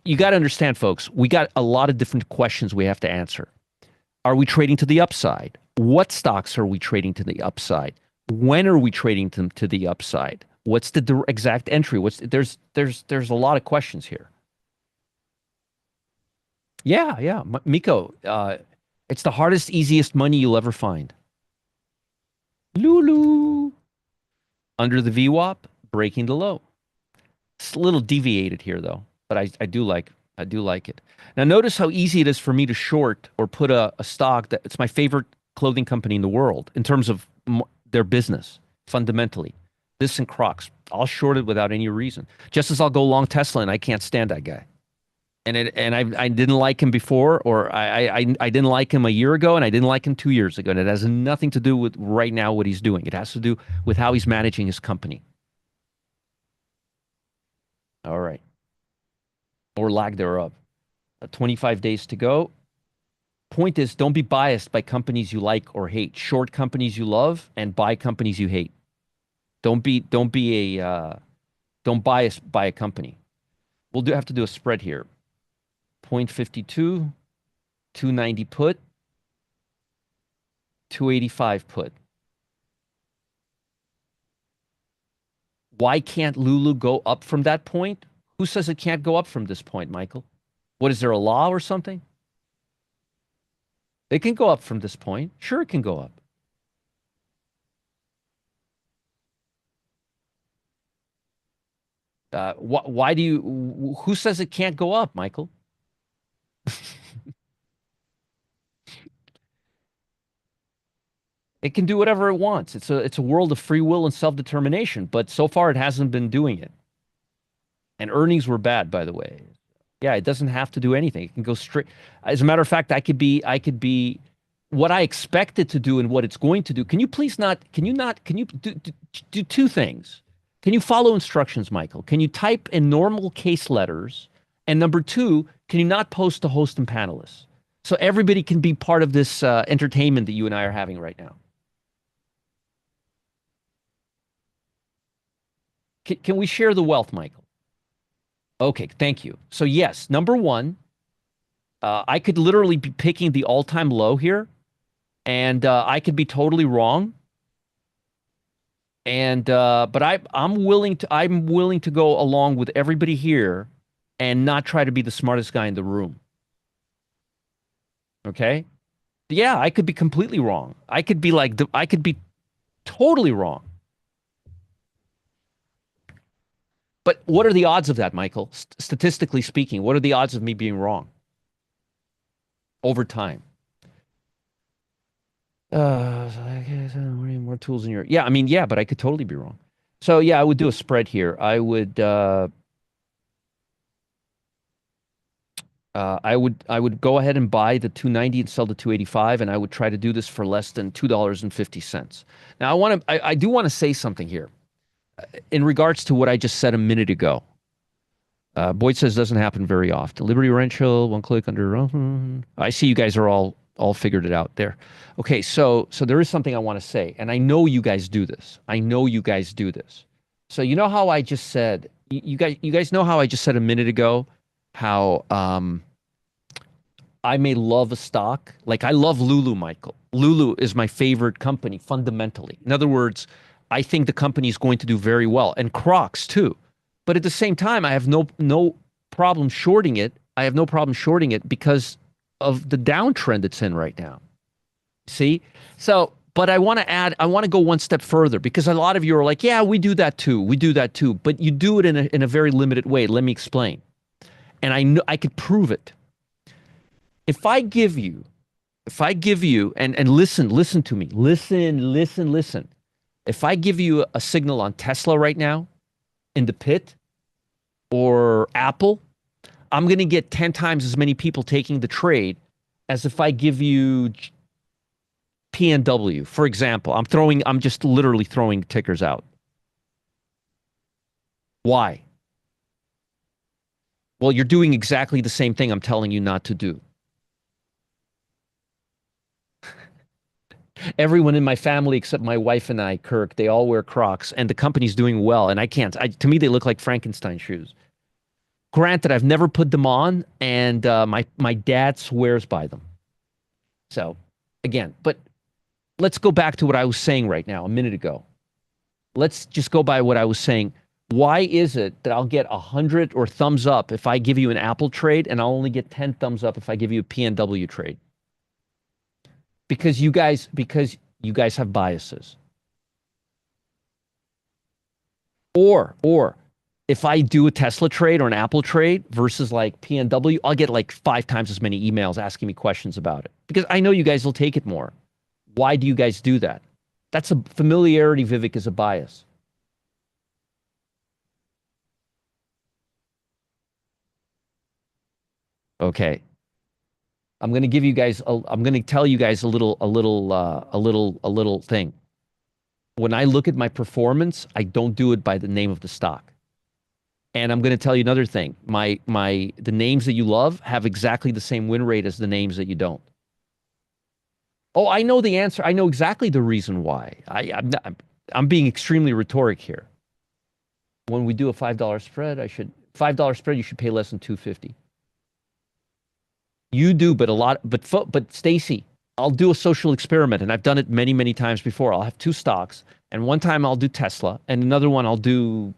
You got to understand, folks, we got a lot of different questions we have to answer. Are we trading to the upside? What stocks are we trading to the upside? When are we trading them to the upside? What's the exact entry? There's a lot of questions here. Yeah, yeah, Miko, it's the hardest, easiest money you'll ever find. Lulu under the VWAP, breaking the low. It's a little deviated here though, but I do like it. Now notice how easy it is for me to short or put a stock that it's my favorite clothing company in the world in terms of their business fundamentally. This and Crocs, I'll short it without any reason. Just as I'll go long Tesla and I can't stand that guy. I didn't like him before, or I didn't like him a year ago, and I didn't like him 2 years ago. And it has nothing to do with right now what he's doing. It has to do with how he's managing his company. All right, or lack thereof. 25 days to go. Point is, don't be biased by companies you like or hate. Short companies you love and buy companies you hate. Don't bias by a company. Have to do a spread here. 0.52, 290 put, 285 put. Why can't Lulu go up from that point? Who says it can't go up from this point, Michael? What is there, a law or something? It can go up from this point. Sure, it can go up. Why do you? Who says it can't go up, Michael? It can do whatever it wants. It's a world of free will and self determination. But so far, it hasn't been doing it. And earnings were bad, by the way. Yeah, it doesn't have to do anything. It can go straight. As a matter of fact, I could be what I expect it to do and what it's going to do. Can you please not? Can you do two things? Can you follow instructions, Michael? Can you type in normal case letters? And number two, can you not post to host and panelists so everybody can be part of this entertainment that you and I are having right now? Can we share the wealth, Michael? Okay, thank you. So yes, number one, I could literally be picking the all-time low here, and I could be totally wrong. And but I'm willing to go along with everybody here and not try to be the smartest guy in the room. Okay? Yeah, I could be completely wrong. I could be totally wrong. But what are the odds of that, Michael? Statistically speaking, what are the odds of me being wrong over time? More tools in your, yeah, I mean, yeah, but I could totally be wrong. So yeah, I would do a spread here. I would go ahead and buy the 290 and sell the 285, and I would try to do this for less than $2.50. Now I do want to say something here in regards to what I just said a minute ago. Boyd says doesn't happen very often. Liberty Rancho, one click under. I see you guys are all figured it out there. Okay, so there is something I want to say, and I know you guys do this. I know you guys do this. So you know how I just said you guys know how I just said a minute ago how I may love a stock. Like I love Lulu, Michael. Lulu is my favorite company fundamentally. In other words, I think the company is going to do very well, and Crocs too. But at the same time, I have no problem shorting it. I have no problem shorting it because of the downtrend it's in right now. See? So, but I want to go one step further because a lot of you are like, yeah, we do that too. We do that too. But you do it in a very limited way. Let me explain. And I know I could prove it. If I give you and listen to me. Listen. If I give you a signal on Tesla right now in the pit or Apple, I'm going to get 10 times as many people taking the trade as if I give you PNW. For example, I'm just literally throwing tickers out. Why? Well, you're doing exactly the same thing I'm telling you not to do. Everyone in my family except my wife and I, Kirk, they all wear Crocs, and the company's doing well, and I can't. To me, they look like Frankenstein shoes. Granted, I've never put them on, and my dad swears by them. So, again, but let's go back to what I was saying right now, a minute ago. Let's just go by what I was saying. Why is it that I'll get 100 or thumbs up if I give you an Apple trade, and I'll only get 10 thumbs up if I give you a PNW trade? Because you guys have biases. Or if I do a Tesla trade or an Apple trade versus like PNW, I'll get like 5 times as many emails asking me questions about it because I know you guys will take it more. Why do you guys do that? That's a familiarity, Vivek, is a bias. Okay. I'm going to tell you guys a little thing. When I look at my performance, I don't do it by the name of the stock. And I'm going to tell you another thing. The names that you love have exactly the same win rate as the names that you don't. Oh, I know the answer. I know exactly the reason why. I'm being extremely rhetoric here. When we do a $5 spread, $5 spread, you should pay less than 250. You do, but a lot, but Stacy, I'll do a social experiment, and I've done it many, many times before. I'll have two stocks, and one time I'll do Tesla, and another one I'll do,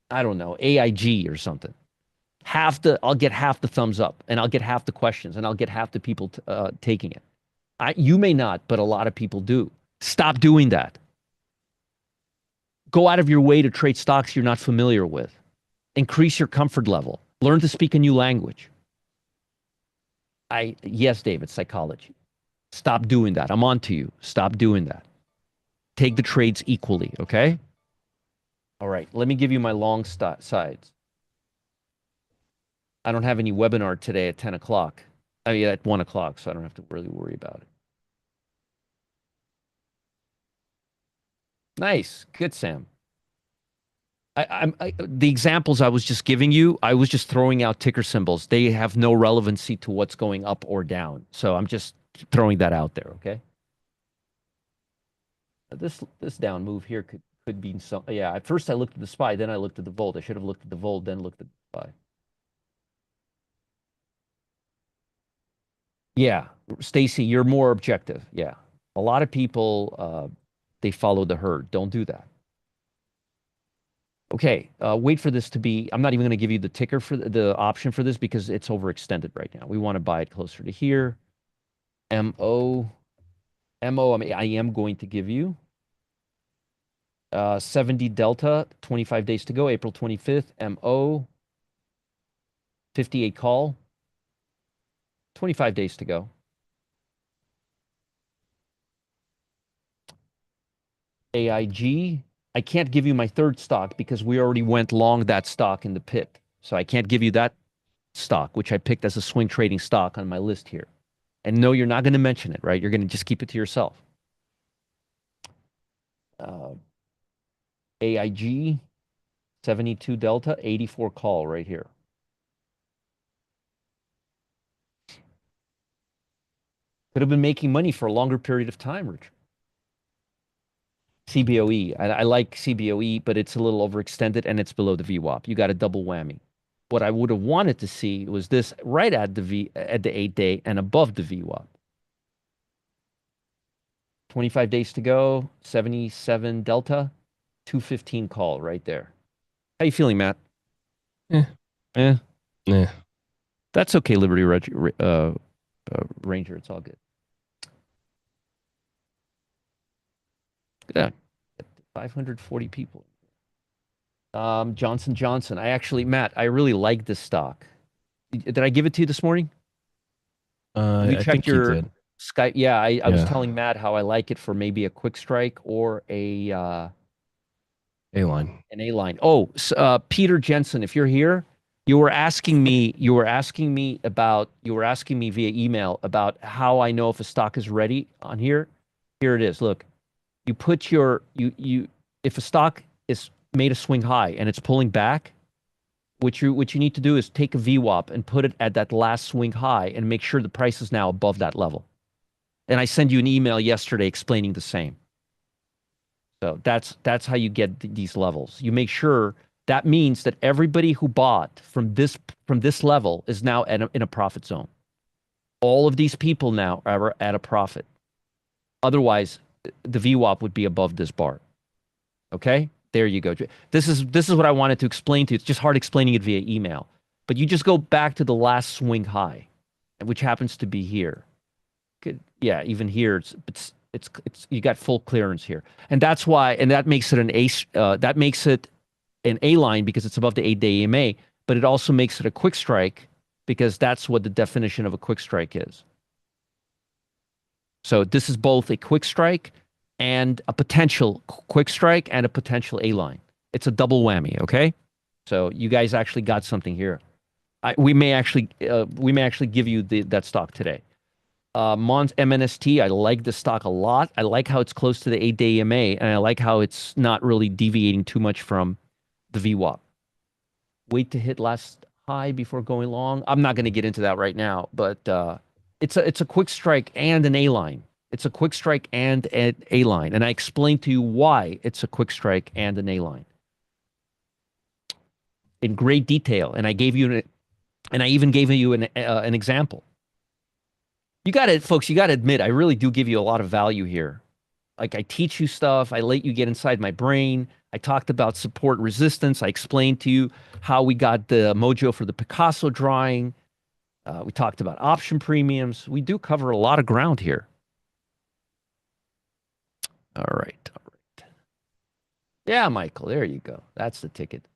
I don't know, AIG or something. I'll get half the thumbs up, and I'll get half the questions, and I'll get half the people taking it. You may not, but a lot of people do. Stop doing that. Go out of your way to trade stocks you're not familiar with. Increase your comfort level. Learn to speak a new language. Yes, David, psychology. Stop doing that. I'm on to you. Stop doing that. Take the trades equally, okay? All right, let me give you my long sides. I don't have any webinar today at 10 o'clock. I mean, at 1 o'clock, so I don't have to really worry about it. Nice. Good, Sam. The examples I was just giving you, I was just throwing out ticker symbols. They have no relevancy to what's going up or down. So I'm just throwing that out there, okay? This down move here could be some. Yeah, at first I looked at the SPY, then I looked at the volt. I should have looked at the volt, then looked at the SPY. Yeah, Stacy, you're more objective. Yeah, a lot of people they follow the herd. Don't do that. Okay, wait for this to be. I'm not even going to give you the ticker for the option for this because it's overextended right now. We want to buy it closer to here. MO, MO. I am going to give you 70 delta, 25 days to go, April 25th. MO, 58 call, 25 days to go. AIG. I can't give you my third stock because we already went long that stock in the pit. So I can't give you that stock, which I picked as a swing trading stock on my list here. And no, you're not going to mention it, right? You're going to just keep it to yourself. Uh, AIG, 72 Delta, 84 call right here. Could have been making money for a longer period of time, Richard. CBOE. I like CBOE, but it's a little overextended and it's below the VWAP. You got a double whammy. What I would have wanted to see was this right at the 8 day and above the VWAP. 25 days to go, 77 Delta, 215 call right there. How you feeling, Matt? Eh, Eh, eh. that's okay, Liberty Ranger. It's all good. Yeah, 540 people. Johnson Johnson. Matt, I really like this stock. Did I give it to you this morning? Have you I checked think you your did. Skype? Yeah, I was Yeah. telling Matt how I like it for maybe a quick strike or A line. an A line. Oh, Peter Jensen, if you're here, you were asking me via email about how I know if a stock is ready on here. Here it is. Look, you put your you if a stock is made a swing high and it's pulling back, what you need to do is take a VWAP and put it at that last swing high and make sure the price is now above that level. And I sent you an email yesterday explaining the same. So that's how you get these levels. You make sure that means that everybody who bought from this level is now in a profit zone. All of these people now are at a profit. Otherwise, the VWAP would be above this bar. Okay? There you go. This is what I wanted to explain to you. It's just hard explaining it via email. But you just go back to the last swing high, which happens to be here. Yeah, even here it's you got full clearance here. And that's why and that makes it an A line because it's above the 8-day EMA, but it also makes it a quick strike because that's what the definition of a quick strike is. So this is both a quick strike and a potential quick strike and a potential A line. It's a double whammy, okay? So you guys actually got something here. We may actually give you that stock today. Mons MNST, I like the stock a lot. I like how it's close to the 8-day EMA, and I like how it's not really deviating too much from the VWAP. Wait to hit last high before going long. I'm not going to get into that right now, but it's a quick strike and an A line. It's a quick strike and an A line, and I explained to you why it's a quick strike and an A line in great detail, and I even gave you an example. You got to, folks, you got to admit, I really do give you a lot of value here. Like I teach you stuff, I let you get inside my brain. I talked about support resistance. I explained to you how we got the mojo for the Picasso drawing. We talked about option premiums. We do cover a lot of ground here. All right. All right. Yeah, Michael, there you go. That's the ticket.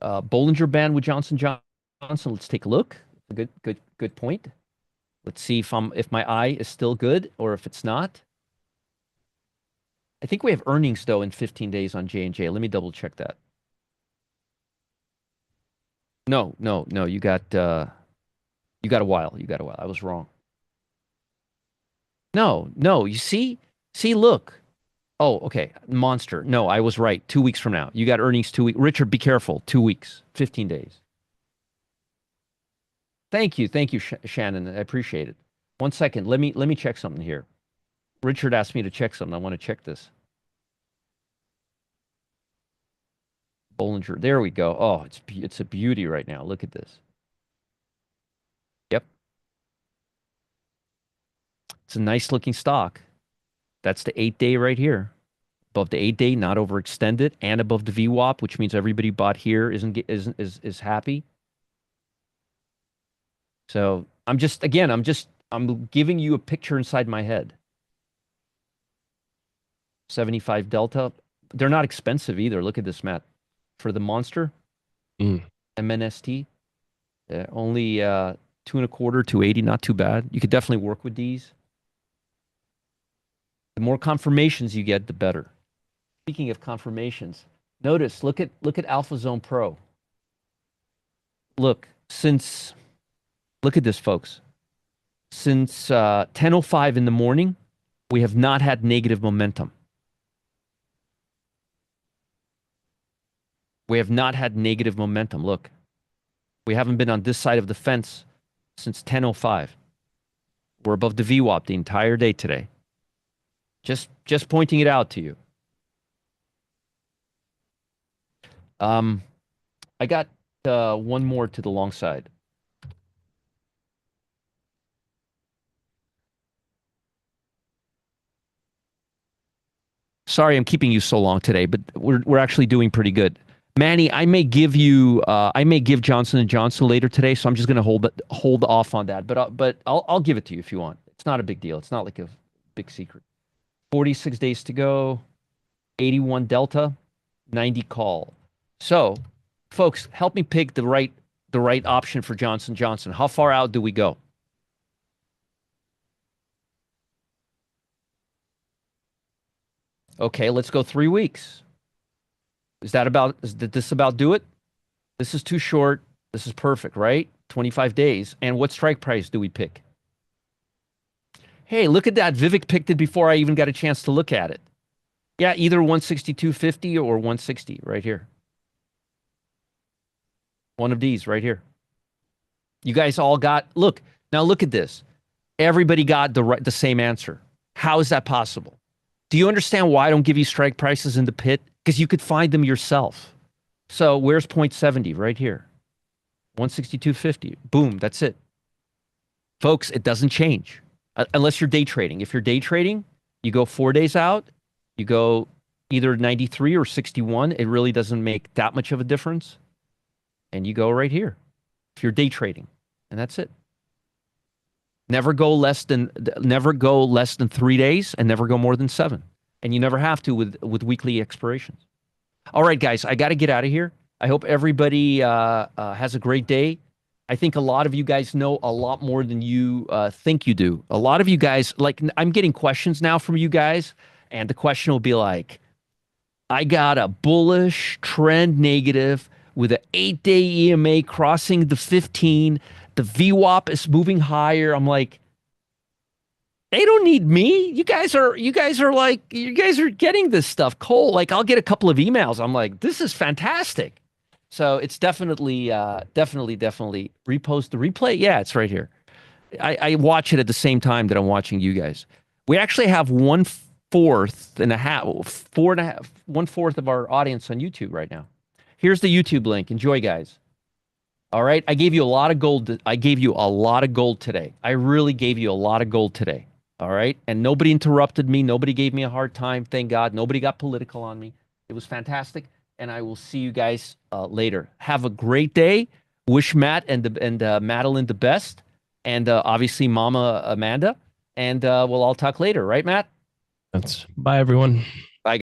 Bollinger Band with Johnson Johnson. Let's take a look. Good point. Let's see if my eye is still good or if it's not. I think we have earnings though in 15 days on J&J. Let me double check that. No, no, no. You got a while. You got a while. I was wrong. No, no. You see? See, look. Oh, okay. Monster. No, I was right. 2 weeks from now. You got earnings 2 weeks. Richard, be careful. 2 weeks, 15 days. Thank you. Thank you, Shannon. I appreciate it. 1 second. Let me check something here. Richard asked me to check something. I want to check this. Bollinger. There we go. Oh, it's a beauty right now. Look at this. Yep. It's a nice looking stock. That's the 8-day right here. Above the 8-day, not overextended, and above the VWAP, which means everybody bought here is happy. So I'm giving you a picture inside my head. 75 Delta. They're not expensive either. Look at this, Matt. For the Monster, Mm. MNST, only 2.25, 280, not too bad. You could definitely work with these. The more confirmations you get, the better. Speaking of confirmations, notice, look at Alpha Zone Pro. Look, look at this, folks. Since 10:05 in the morning, we have not had negative momentum. We have not had negative momentum. Look, we haven't been on this side of the fence since 10:05. We're above the VWAP the entire day today. Just pointing it out to you. Um, I got one more to the long side. Sorry, I'm keeping you so long today, but we're actually doing pretty good. Manny, I may give Johnson and Johnson later today, so I'm just gonna hold off on that. But I'll give it to you if you want. It's not a big deal. It's not like a big secret. 46 days to go, 81 delta, 90 call. So, folks, help me pick the right option for Johnson Johnson. How far out do we go? Okay, let's go 3 weeks. Did this about do it? This is too short. This is perfect, right? 25 days. And what strike price do we pick? Hey, look at that. Vivek picked it before I even got a chance to look at it. Yeah, either 162.50 or 160 right here. One of these right here. You guys all got, look, now look at this. Everybody got the same answer. How is that possible? Do you understand why I don't give you strike prices in the pit? Because you could find them yourself. So where's point 70? Right here. 162.50. Boom, that's it. Folks, it doesn't change unless you're day trading. If you're day trading, you go 4 days out, you go either 93 or 61. It really doesn't make that much of a difference. And you go right here if you're day trading. And that's it. Never go less than 3 days and never go more than 7. And you never have to with weekly expirations. All right, guys, I got to get out of here. I hope everybody has a great day. I think a lot of you guys know a lot more than you think you do. A lot of you guys, like, I'm getting questions now from you guys, and the question will be like, I got a bullish trend negative with an 8-day EMA crossing the 15. The VWAP is moving higher. I'm like, they don't need me. You guys are getting this stuff. Cole, like, I'll get a couple of emails. I'm like, this is fantastic. So it's definitely repost the replay. Yeah, it's right here. I watch it at the same time that I'm watching you guys. We actually have 1/4 and a half, 4.5, 1/4 of our audience on YouTube right now. Here's the YouTube link. Enjoy, guys. All right. I gave you a lot of gold. I gave you a lot of gold today. I really gave you a lot of gold today. All right. And nobody interrupted me. Nobody gave me a hard time. Thank God. Nobody got political on me. It was fantastic. And I will see you guys later. Have a great day. Wish Matt and Madeline the best. And obviously Mama Amanda. And we'll all talk later. Right, Matt? Bye, everyone.